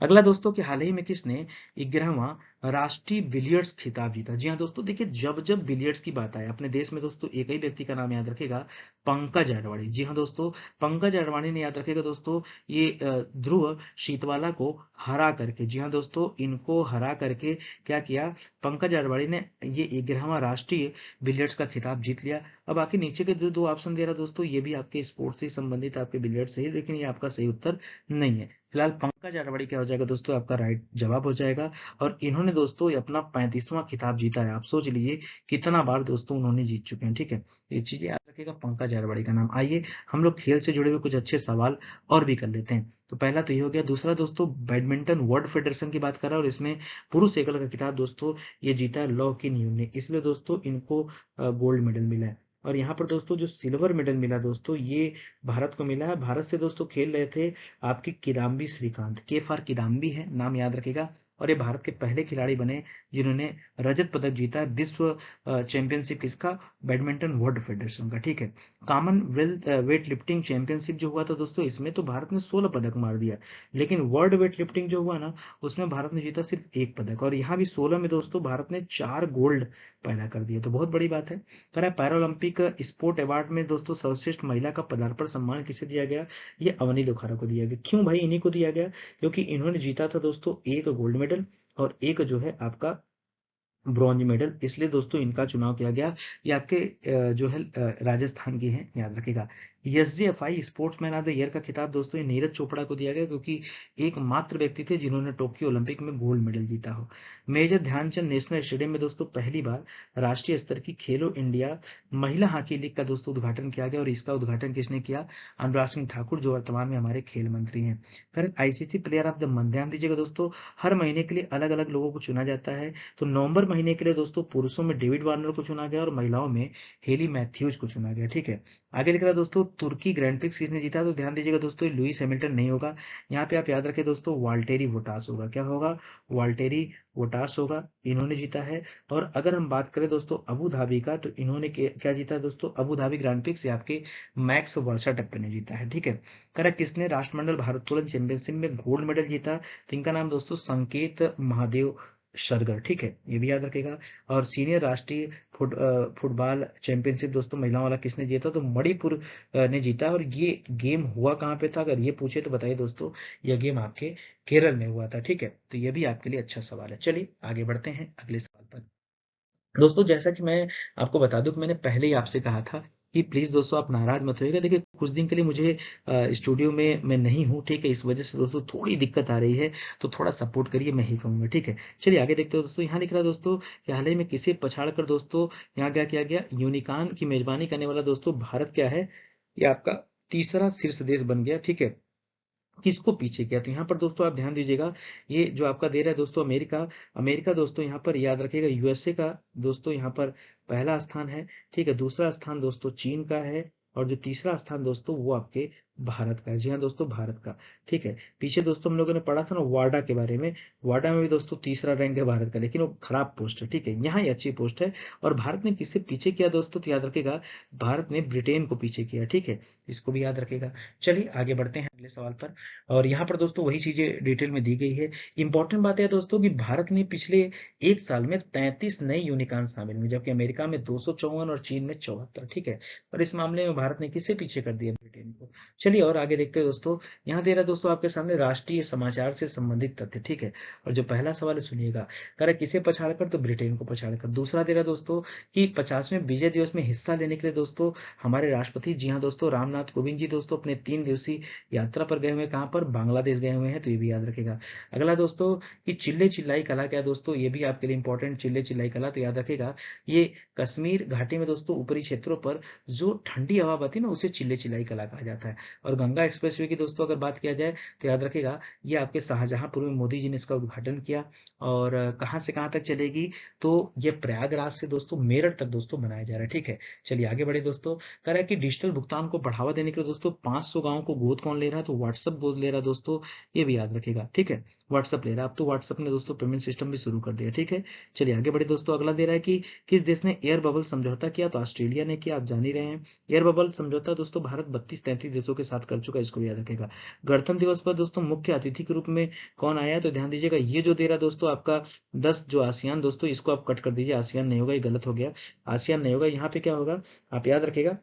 अगला दोस्तों कि हाल ही में किसने 11वां राष्ट्रीय बिलियर्ड्स खिताब जीता। जी हाँ दोस्तों, देखिए जब जब बिलियर्ड्स की बात आए अपने देश में दोस्तों, एक ही व्यक्ति का नाम याद रखेगा, पंकज अडवाणी। जी हाँ दोस्तों, पंकज अडवाणी ने, याद रखेगा दोस्तों, ये ध्रुव शीतवाला को हरा करके, जी हाँ दोस्तों, इनको हरा करके क्या किया, पंकज अडवाणी ने ये 11वां राष्ट्रीय बिलियर्ड्स का खिताब जीत लिया। अब आके नीचे के जो दो ऑप्शन दे रहा दोस्तों, ये भी आपके स्पोर्ट्स से संबंधित आपके बिलियर्ड्स से ही, लेकिन ये आपका सही उत्तर नहीं है। फिलहाल पंकज अडवाणी क्या हो जाएगा दोस्तों, आपका राइट जवाब हो जाएगा। और इन्होंने दोस्तों ये अपना 35वां खिताब जीता है। आप सोच लीजिए कितना बार दोस्तों उन्होंने जीत चुके हैं, ठीक है। ये चीजें याद रखिएगा, पंकज अडवाणी का नाम। आइए हम लोग खेल से जुड़े हुए कुछ अच्छे सवाल और भी कर लेते हैं। तो पहला तो ये हो गया। दूसरा दोस्तों, बैडमिंटन वर्ल्ड फेडरेशन की बात कर रहा है और इसमें पुरुष एकल का खिताब दोस्तों ये जीता है लॉ की न्यू ने, इसलिए दोस्तों इनको गोल्ड मेडल मिला है। और यहाँ पर दोस्तों जो सिल्वर मेडल मिला दोस्तों, ये भारत को मिला है। भारत से दोस्तों खेल रहे थे आपकी किदाम्बी श्रीकांत, के फॉर किदाम्बी है नाम, याद रखेगा। और ये भारत के पहले खिलाड़ी बने जिन्होंने रजत पदक जीता है विश्व चैंपियनशिप किसका, बैडमिंटन वर्ल्ड फेडरेशन का, ठीक है। कॉमनवेल्थ वेट लिफ्टिंग चैंपियनशिप जो हुआ था दोस्तों, इसमें तो भारत ने 16 पदक मार दिया, लेकिन वर्ल्ड वेट लिफ्टिंग जो हुआ ना, उसमें भारत ने जीता सिर्फ 1 पदक। और यहाँ भी 16 में दोस्तों भारत ने 4 गोल्ड पैदा कर दिया, तो बहुत बड़ी बात है। कह रहा है पैरालंपिक स्पोर्ट अवार्ड में दोस्तों सर्वश्रेष्ठ महिला का पदार्पण सम्मान किसे दिया गया, ये अवनी लोखारा को दिया गया। क्यों भाई इन्हीं को दिया गया, क्योंकि इन्होंने जीता था दोस्तों 1 गोल्ड मेडल और 1 जो है आपका ब्रॉन्ज मेडल, इसलिए दोस्तों इनका चुनाव किया गया। ये आपके जो है राजस्थान की हैं, याद रखेगा। SGFI sportsman of the year का खिताब दोस्तों ये नीरज चोपड़ा को दिया गया, क्योंकि एकमात्र व्यक्ति थे जिन्होंने टोक्यो ओलंपिक में गोल्ड मेडल जीता हो। मेजर ध्यानचंद नेशनल स्टेडियम में दोस्तों पहली बार राष्ट्रीय स्तर की खेलो इंडिया महिला हॉकी लीग का दोस्तों उद्घाटन किया गया, और इसका उद्घाटन किसने किया, अनुराग सिंह ठाकुर, जो वर्तमान में हमारे खेल मंत्री हैं। Correct. ICC player of the month, ध्यान दीजिएगा दोस्तों, हर महीने के लिए अलग अलग लोगों को चुना जाता है। तो नवंबर महीने के लिए दोस्तों पुरुषों में डेविड वार्नर को चुना गया और महिलाओं में हेली मैथ्यूज को चुना गया, ठीक है। आगे लिख रहा है दोस्तों, तुर्की ग्रैंड प्रिक्स किसने जीता, तो ध्यान दीजिएगा दोस्तों लुईस हैमिल्टन नहीं होगा। यहाँ पे आप याद रखें दोस्तों वाल्टेरी बोटास होगा। क्या होगा, वाल्टेरी बोटास होगा, इन्होंने जीता है। और अगर हम बात करें दोस्तों अबू धाबी का, तो इन्होंने क्या जीता है दोस्तों, अबू धाबी ग्रैंड प्रिक्स आपके मैक्स वर्साटप्पे ने जीता है, ठीक है। करेक्ट। किसने राष्ट्रमंडल भारोत्तोलन चैंपियनशिप में गोल्ड मेडल जीता, तो इनका नाम दोस्तों संकेत महादेव सरगर, ठीक है, ये भी याद रखेगा। और सीनियर राष्ट्रीय फुटबॉल चैंपियनशिप दोस्तों महिलाओं वाला किसने जीता, तो मणिपुर ने जीता। और ये गेम हुआ कहाँ पे था, अगर ये पूछे तो बताइए दोस्तों, यह गेम आपके केरल में हुआ था, ठीक है। तो ये भी आपके लिए अच्छा सवाल है। चलिए आगे बढ़ते हैं अगले सवाल पर। दोस्तों जैसा कि मैं आपको बता दूं कि मैंने पहले ही आपसे कहा था कि प्लीज दोस्तों आप नाराज मत होइएगा। देखिए कुछ दिन के लिए मुझे स्टूडियो में मैं नहीं हूँ, ठीक है, इस वजह से दोस्तों थोड़ी दिक्कत आ रही है, तो थोड़ा सपोर्ट करिए, मैं ही कहूंगा, ठीक है। चलिए आगे देखते हो दोस्तों। यहाँ लिख रहा है दोस्तों कि हाल ही में किसे पछाड़ कर दोस्तों यहाँ क्या किया गया, यूनिकॉर्न की मेजबानी करने वाला दोस्तों भारत क्या है, ये आपका तीसरा शीर्ष देश बन गया, ठीक है। किसको पीछे किया, तो यहाँ पर दोस्तों आप ध्यान दीजिएगा, ये जो आपका दे रहा है दोस्तों अमेरिका, अमेरिका दोस्तों यहाँ पर याद रखिएगा यूएसए का दोस्तों यहाँ पर पहला स्थान है, ठीक है। दूसरा स्थान दोस्तों चीन का है, और जो तीसरा स्थान दोस्तों वो आपके भारत का, जी हाँ दोस्तों, भारत का। ठीक है, पीछे दोस्तों हम लोगों ने पढ़ा था ना वाडा के बारे में। वाडा में भी दोस्तों तीसरा रैंक है भारत का, लेकिन वो खराब पोस्ट है। ठीक है, यहाँ ये अच्छी पोस्ट है। और भारत ने किससे पीछे किया दोस्तों, तो याद रखेगा, भारत ने ब्रिटेन को पीछे किया। ठीक है, इसको भी याद रखेगा। चलिए आगे बढ़ते हैं अगले सवाल पर। और यहाँ पर दोस्तों वही चीजें डिटेल में दी गई है। इंपॉर्टेंट बात है दोस्तों कि भारत ने पिछले एक साल में 33 नए यूनिकॉर्न शामिल हुए, जबकि अमेरिका में 254 और चीन में 74। ठीक है, और इस मामले में भारत ने किससे पीछे कर दिया, ब्रिटेन को। चलिए और आगे देखते हैं दोस्तों। यहाँ दे रहा है दोस्तों आपके सामने राष्ट्रीय समाचार से संबंधित तथ्य। ठीक है, और जो पहला सवाल है सुनिएगा, कह रहा है किसे पछाड़कर, तो ब्रिटेन को पछाड़कर। दूसरा दे रहा है दोस्तों कि 50वें विजय दिवस में हिस्सा लेने के लिए दोस्तों हमारे राष्ट्रपति, जी हाँ दोस्तों, रामनाथ कोविंद जी दोस्तों अपने 3 दिवसीय यात्रा पर गए हुए हैं। कहाँ पर, बांग्लादेश गए हुए हैं, तो ये भी याद रखेगा। अगला दोस्तों कि चिल्ले चिल्लाई कला क्या है दोस्तों, ये भी आपके लिए इंपॉर्टेंट, चिल्ले चिल्लाई कला, तो याद रखेगा ये कश्मीर घाटी में दोस्तों ऊपरी क्षेत्रों पर जो ठंडी हवा बहती है ना, उसे चिल्ले चिल्लाई कला कहा जाता है। और गंगा एक्सप्रेसवे की दोस्तों अगर बात किया जाए तो याद रखेगा ये आपके शाहजहांपुर में मोदी जी ने इसका उद्घाटन किया। और कहाँ से कहाँ तक चलेगी, तो ये प्रयागराज से दोस्तों मेरठ तक दोस्तों बनाया जा रहा है। ठीक है, चलिए आगे बढ़े दोस्तों। कह रहा है कि डिजिटल भुगतान को बढ़ावा देने के लिए दोस्तों 500 गांवों को गोद कौन ले रहा है, तो व्हाट्सएप गोद ले रहा है दोस्तों, ये भी याद रखेगा। ठीक है, व्हाट्सएप ले रहा है। अब तो व्हाट्सएप ने दोस्तों पेमेंट सिस्टम भी शुरू कर दिया। ठीक है, चलिए आगे बढ़े दोस्तों। अगला दे रहा है कि किस देश ने एयर बबल समझौता किया, तो ऑस्ट्रेलिया ने किया, आप जान ही रहे हैं। एयर बबल समझौता दोस्तों भारत 32-33 देशों के साथ कर चुका है, इसको भी याद रखेगा। गणतंत्र दिवस पर दोस्तों मुख्य अतिथि के रूप में कौन आया है, तो ध्यान दीजिएगा ये जो दे रहा है दोस्तों आपका 10 जो आसियान दोस्तों, इसको आप कट कर दीजिए, आसियान नहीं होगा, ये गलत हो गया। आसियान नहीं होगा, यहाँ पे क्या होगा, आप याद रखेगा,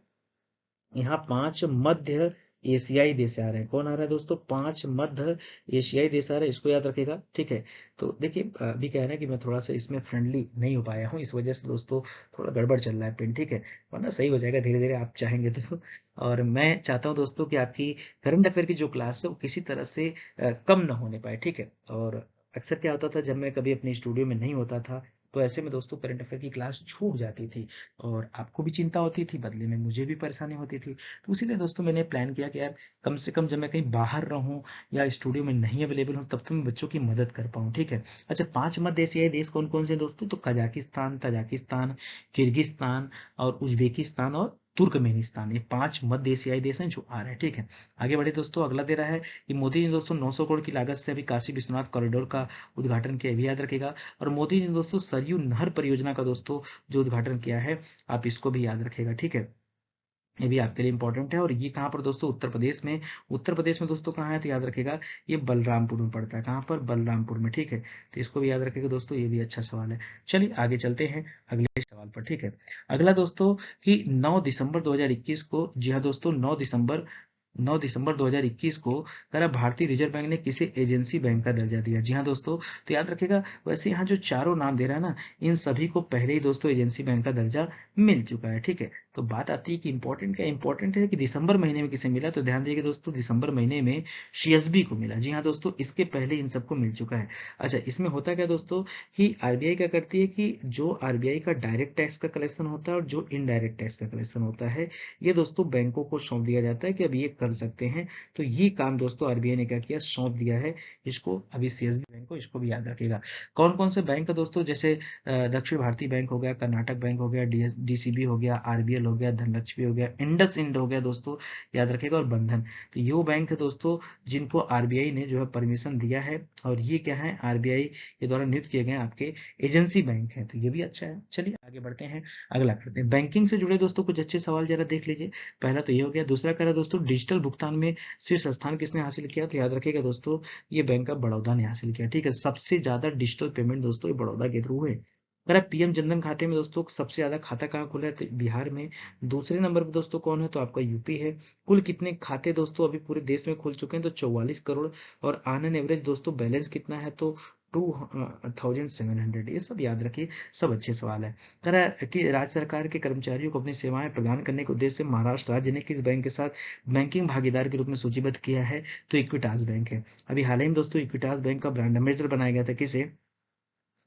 यहाँ 5 मध्य एशियाई देश आ रहे हैं। कौन आ रहा है दोस्तों, 5 मध्य एशियाई देश आ रहे हैं, इसको याद रखेगा। ठीक है, तो देखिए अभी क्या है ना कि मैं थोड़ा सा इसमें फ्रेंडली नहीं हो पाया हूँ, इस वजह से दोस्तों थोड़ा गड़बड़ चल रहा है पेन। ठीक है, वरना सही हो जाएगा धीरे धीरे, आप चाहेंगे तो। और मैं चाहता हूँ दोस्तों कि आपकी करंट अफेयर की जो क्लास है वो किसी तरह से कम ना होने पाए। ठीक है, और अक्सर क्या होता था जब मैं कभी अपने स्टूडियो में नहीं होता था, तो ऐसे में दोस्तों करंट अफेयर की क्लास छूट जाती थी, और आपको भी चिंता होती थी, बदले में मुझे भी परेशानी होती थी। तो इसीलिए दोस्तों मैंने प्लान किया कि यार कम से कम जब मैं कहीं बाहर रहूं या स्टूडियो में नहीं अवेलेबल हूं, तब तो मैं बच्चों की मदद कर पाऊं। ठीक है, अच्छा 5 मध्य एशियाई देश कौन कौन से दोस्तों, तो कजाकिस्तान, तजाकिस्तान, किर्गिस्तान और उज्बेकिस्तान और तुर्कमेनिस्तान, ये 5 मध्य एशियाई देश हैं जो आ रहे हैं। ठीक है, आगे बढ़े दोस्तों। अगला दे रहा है कि मोदी ने दोस्तों 900 करोड़ की लागत से अभी काशी विश्वनाथ कॉरिडोर का उद्घाटन किया, भी याद रखेगा। और मोदी ने दोस्तों सरयू नहर परियोजना का दोस्तों जो उद्घाटन किया है, आप इसको भी याद रखेगा। ठीक है, ये भी आपके लिए इंपॉर्टेंट है। और ये कहाँ पर दोस्तों, उत्तर प्रदेश में। उत्तर प्रदेश में दोस्तों कहाँ है, तो याद रखेगा ये बलरामपुर में पड़ता है। कहाँ पर, बलरामपुर में। ठीक है, तो इसको भी याद रखेगा दोस्तों, ये भी अच्छा सवाल है। चलिए आगे चलते हैं अगले सवाल पर। ठीक है, अगला दोस्तों कि 9 दिसंबर 2021 को, जी हाँ दोस्तों 9 दिसंबर 2021 को करा भारतीय रिजर्व बैंक ने किसे एजेंसी बैंक का दर्जा दिया, जी हाँ दोस्तों, तो याद रखेगा। वैसे यहाँ जो चारों नाम दे रहा है ना, इन सभी को पहले ही दोस्तों एजेंसी बैंक का दर्जा मिल चुका है। ठीक है, तो बात आती है कि इंपॉर्टेंट क्या, इंपॉर्टेंट है कि दिसंबर महीने में किसे मिला, तो ध्यान दीजिएगा दोस्तों दिसंबर महीने में सीएसबी को मिला। जी हाँ दोस्तों, इसके पहले इन सबको मिल चुका है। अच्छा, इसमें होता क्या दोस्तों कि आरबीआई क्या करती है कि जो आरबीआई का डायरेक्ट टैक्स का कलेक्शन होता है और जो इनडायरेक्ट टैक्स का कलेक्शन होता है, ये दोस्तों बैंकों को सौंप दिया जाता है कि अब ये कर सकते हैं। तो ये काम दोस्तों आरबीआई ने क्या किया, सौंप दिया है इसको अभी सीएसबी बैंक को, इसको भी याद रखेगा। कौन कौन से बैंक है दोस्तों, जैसे दक्षिण भारतीय बैंक हो गया, कर्नाटक बैंक हो गया, डीसीबी हो गया, आरबीएल हो गया, धनलक्ष्मी हो गया, इंडस इंड हो गया दोस्तों, याद रखेगा, और बंधन। तो ये बैंक है दोस्तों जिनको आरबीआई ने जो है परमिशन दिया है, और ये क्या है, आरबीआई के द्वारा नियुक्त किए गए आपके एजेंसी बैंक है, तो ये भी अच्छा है। चलिए आगे बढ़ते हैं, अगला करते हैं। बैंकिंग से जुड़े दोस्तों कुछ अच्छे सवाल जरा देख लीजिए। पहला तो ये हो गया। दूसरा कह रहा है दोस्तों डिजिटल भुगतान में शीर्ष स्थान किसने हासिल किया, तो याद रखिएगा दोस्तों ये बैंक ऑफ बड़ौदा ने हासिल किया। ठीक है, सबसे ज्यादा डिजिटल पेमेंट दोस्तों ये बड़ौदा के थ्रू हुए। अगर आप पीएम जनधन खाते में दोस्तों सबसे ज्यादा खाता कहाँ खुला है, तो बिहार में। दूसरे नंबर पर दोस्तों कौन है, तो आपका यूपी है। कुल कितने खाते दोस्तों अभी पूरे देश में खुल चुके हैं, तो 44 करोड़। और ऑन एन एवरेज दोस्तों बैलेंस कितना है, तो 2700, ये सब याद रखिए, सब अच्छे सवाल है। कह रहा है कि राज्य सरकार के कर्मचारियों को अपनी सेवाएं प्रदान करने के उद्देश्य से महाराष्ट्र राज्य ने किस बैंक के साथ बैंकिंग भागीदार के रूप में सूचीबद्ध किया है, तो इक्विटास बैंक है। अभी हाल ही में दोस्तों इक्विटास बैंक का ब्रांड एम्बेसडर बनाया गया था, किसे,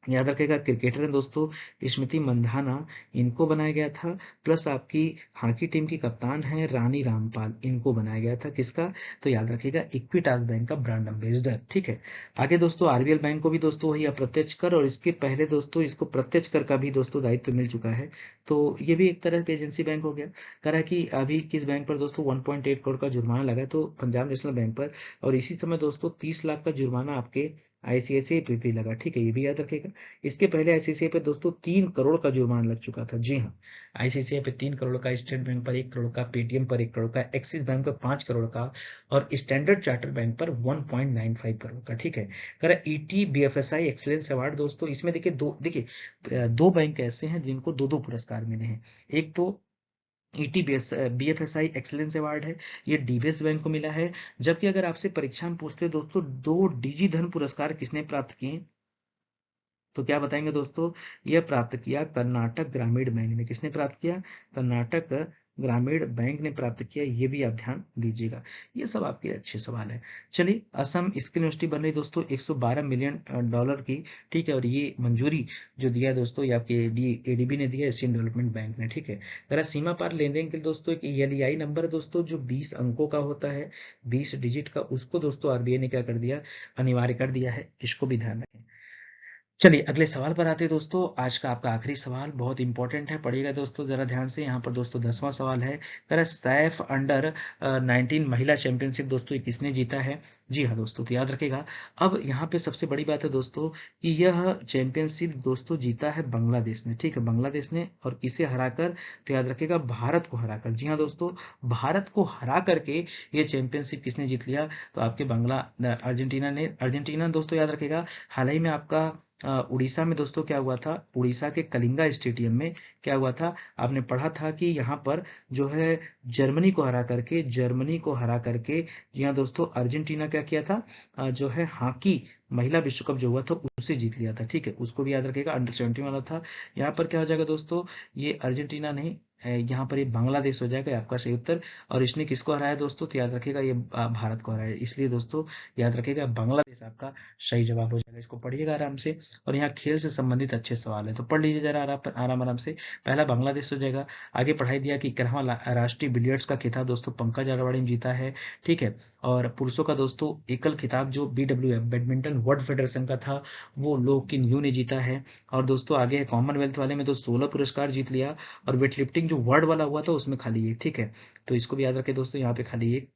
याद रखेगा क्रिकेटर हैं दोस्तों स्मृति मंधाना, इनको बनाया गया था। प्लस आपकी हॉकी टीम की कप्तान है रानी रामपाल, इनको बनाया गया था। किसका? तो याद रखिएगा इक्विटास बैंक का ब्रांड एम्बेसडर। ठीक है। आगे दोस्तों आरबीएल बैंक को भी दोस्तों वही अप्रत्यक्ष कर, और इसके पहले दोस्तों इसको प्रत्यक्ष कर का भी दोस्तों दायित्व मिल चुका है। तो ये भी एक तरह के एजेंसी बैंक हो गया। कह रहा है कि अभी किस बैंक पर दोस्तों 1.8 करोड़ का जुर्माना लगा है, तो पंजाब नेशनल बैंक पर। और इसी समय दोस्तों 30 लाख का जुर्माना आपके आईसीआईसीआई पे भी लगा। ठीक है, ये भी याद रखेगा। इसके पहले आईसीआईसीआई पे दोस्तों 3 करोड़ का जुर्माना लग चुका था। जी हाँ, आईसीआईसीआई पे 3 करोड़ का, स्टेट बैंक पर 1 करोड़ का, पेटीएम पर 1 करोड़ का, एक्सिस बैंक पर 5 करोड़ का, और स्टैंडर्ड चार्टर बैंक पर 1.95 करोड़ का। ठीक है। कह ईटी बीएफएसआई एक्सीलेंस अवार्ड दोस्तों, इसमें दो बैंक ऐसे हैं जिनको दो दो पुरस्कार मिले हैं। एक तो ईटी बीएफएसआई एक्सीलेंस अवार्ड है, ये डीबीएस बैंक को मिला है। जबकि अगर आपसे परीक्षा में पूछते दोस्तों दो डिजी धन पुरस्कार किसने प्राप्त किए, तो क्या बताएंगे दोस्तों? यह प्राप्त किया कर्नाटक ग्रामीण बैंक ने। किसने प्राप्त किया? कर्नाटक ग्रामीण बैंक ने प्राप्त किया। ये भी आप ध्यान दीजिएगा। ये सब आपके अच्छे सवाल है। चलिए, असम स्किल यूनिवर्सिटी बन रही दोस्तों 112 मिलियन डॉलर की। ठीक है, और ये मंजूरी जो दिया है दोस्तों, ये आपके एडीबी ने दिया, एशियन डेवलपमेंट बैंक ने। ठीक है। अगर सीमा पार लेन देन के लिए दोस्तों एक एलईआई नंबर है दोस्तों, जो 20 अंकों का होता है, 20 डिजिट का, उसको दोस्तों आरबीआई ने क्या कर दिया? अनिवार्य कर दिया है। इसको भी ध्यान रखें। चलिए अगले सवाल पर आते हैं दोस्तों। आज का आपका आखिरी सवाल बहुत इंपॉर्टेंट है, पढ़िएगा दोस्तों जरा ध्यान से। यहाँ पर दोस्तों 10वां सवाल है। कह रहा सैफ अंडर 19 महिला चैंपियनशिप दोस्तों ये किसने जीता है? जी हाँ दोस्तों, तो याद रखेगा। अब यहाँ पे सबसे बड़ी बात है दोस्तों कि यह चैंपियनशिप दोस्तों जीता है बांग्लादेश ने। ठीक है, बांग्लादेश ने। और किसे हराकर? तो याद रखेगा भारत को हराकर। जी हाँ दोस्तों, भारत को हरा करके ये चैंपियनशिप किसने जीत लिया? तो आपके अर्जेंटीना ने। अर्जेंटीना दोस्तों याद रखेगा, हाल ही में आपका उड़ीसा में दोस्तों क्या हुआ था? उड़ीसा के कलिंगा स्टेडियम में क्या हुआ था? आपने पढ़ा था कि यहाँ पर जो है जर्मनी को हरा करके यहाँ दोस्तों अर्जेंटीना क्या किया था? जो है हॉकी महिला विश्व कप जो हुआ था उसे जीत लिया था। ठीक है, उसको भी याद रखेगा, अंडर 17 वाला था। यहाँ पर क्या हो जाएगा दोस्तों? ये अर्जेंटीना नहीं, यहाँ पर ये बांग्लादेश हो जाएगा आपका सही उत्तर। और इसने किसको हराया दोस्तों? तो याद रखेगा ये भारत को हराया। इसलिए दोस्तों याद रखेगा बांग्लादेश आपका सही जवाब हो जाएगा। इसको पढ़िएगा आराम से। और यहाँ खेल से संबंधित अच्छे सवाल है, तो पढ़ लीजिए जरा आराम आराम से। पहला बांग्लादेश हो जाएगा। आगे पढ़ाई दिया कि 11वां राष्ट्रीय बिलियर्ड्स का खिताब दोस्तों पंकज अडवाणी ने जीता है। ठीक है। और पुरुषों का दोस्तों एकल खिताब जो बीडब्ल्यूएफ बैडमिंटन वर्ल्ड फेडरेशन का था, वो लो किन यू ने जीता है। और दोस्तों आगे है कॉमनवेल्थ वाले में तो 16 पुरस्कार जीत लिया। और वेट लिफ्टिंग जो वर्ल्ड वाला हुआ था उसमें खाली एक। ठीक है, तो इसको भी याद रखें दोस्तों, यहाँ पे खाली एक।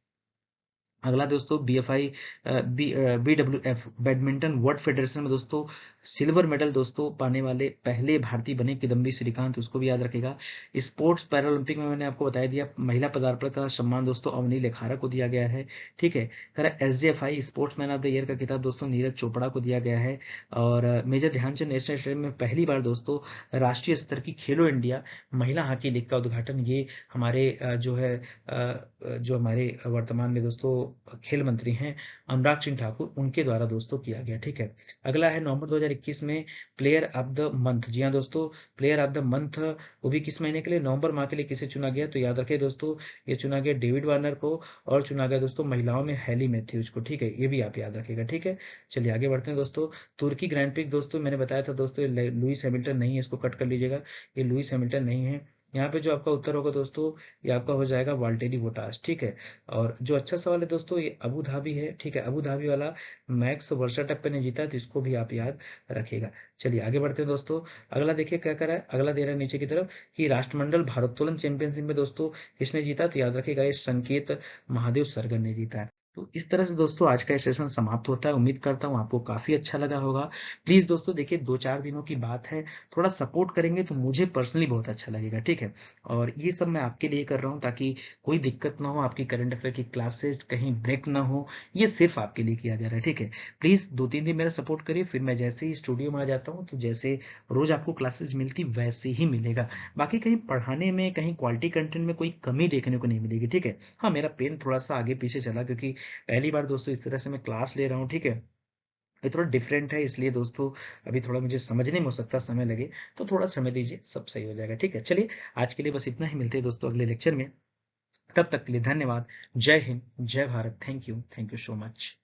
अगला दोस्तों BFI BWF badminton world federation में दोस्तों सिल्वर मेडल दोस्तों पाने वाले पहले भारतीय बने किदम्बी श्रीकांत, उसको भी याद रखेगा। स्पोर्ट्स पैरालंपिक में मैंने आपको बताया दिया, महिला पदार्पण का सम्मान दोस्तों अवनी लेखारा को दिया गया है। ठीक है। कह SJFI sportsman of the year का खिताब दोस्तों नीरज चोपड़ा को दिया गया है। और मेजर ध्यानचंद नेशनल स्टेडियम में पहली बार दोस्तों राष्ट्रीय स्तर की खेलो इंडिया महिला हॉकी लीग का उद्घाटन ये हमारे जो हमारे वर्तमान में दोस्तों खेल मंत्री हैं अनुराग सिंह ठाकुर, उनके द्वारा दोस्तों किया गया। ठीक है। अगला है नवंबर 2021 में प्लेयर ऑफ द मंथ। जी हाँ दोस्तों, प्लेयर ऑफ द मंथ वो भी किस महीने के लिए? नवंबर माह के लिए किसे चुना गया? तो याद रखें दोस्तों, ये चुना गया डेविड वार्नर को। और चुना गया दोस्तों महिलाओं में हैली मैथ्यूज को। ठीक है, ये भी आप याद रखेगा। ठीक है, चलिए आगे बढ़ते हैं दोस्तों। तुर्की ग्रैंड प्रिक्स दोस्तों मैंने बताया था दोस्तों लुइस हैमिल्टन नहीं है, इसको कट कर लीजिएगा। ये लुइस हैमिल्टन नहीं है। यहाँ पे जो आपका उत्तर होगा दोस्तों, ये आपका हो जाएगा वाल्टेरी बोटास। ठीक है। और जो अच्छा सवाल है दोस्तों, ये अबू धाबी है। ठीक है, अबू धाबी वाला मैक्स वर्षाटप्पे ने जीता, तो इसको भी आप याद रखिएगा। चलिए आगे बढ़ते हैं दोस्तों। अगला देखिए क्या करा है, अगला दे रहा है नीचे की तरफ कि राष्ट्रमंडल भारोत्तोलन चैंपियनशिप में दोस्तों किसने जीता? तो याद रखिएगा ये संकेत महादेव सरगन ने जीता है। तो इस तरह से दोस्तों आज का सेशन समाप्त होता है। उम्मीद करता हूँ आपको काफी अच्छा लगा होगा। प्लीज दोस्तों देखिए 2-4 दिनों की बात है, थोड़ा सपोर्ट करेंगे तो मुझे पर्सनली बहुत अच्छा लगेगा। ठीक है, और ये सब मैं आपके लिए कर रहा हूँ ताकि कोई दिक्कत ना हो, आपकी करंट अफेयर की क्लासेस कहीं ब्रेक ना हो, ये सिर्फ आपके लिए किया जा रहा है। ठीक है, प्लीज 2-3 दिन मेरा सपोर्ट करिए, फिर मैं जैसे ही स्टूडियो में आ जाता हूँ तो जैसे रोज आपको क्लासेस मिलती वैसे ही मिलेगा। बाकी कहीं पढ़ाने में, कहीं क्वालिटी कंटेंट में कोई कमी देखने को नहीं मिलेगी। ठीक है। हाँ, मेरा पेन थोड़ा सा आगे पीछे चला क्योंकि पहली बार दोस्तों इस तरह से मैं क्लास ले रहा हूँ। ठीक है, ये थोड़ा डिफरेंट है, इसलिए दोस्तों अभी थोड़ा मुझे समझने में हो सकता समय लगे, तो थोड़ा समय दीजिए, सब सही हो जाएगा। ठीक है, चलिए आज के लिए बस इतना ही। मिलते हैं दोस्तों अगले लेक्चर में, तब तक के लिए धन्यवाद। जय हिंद, जय Bharat. Thank you so much.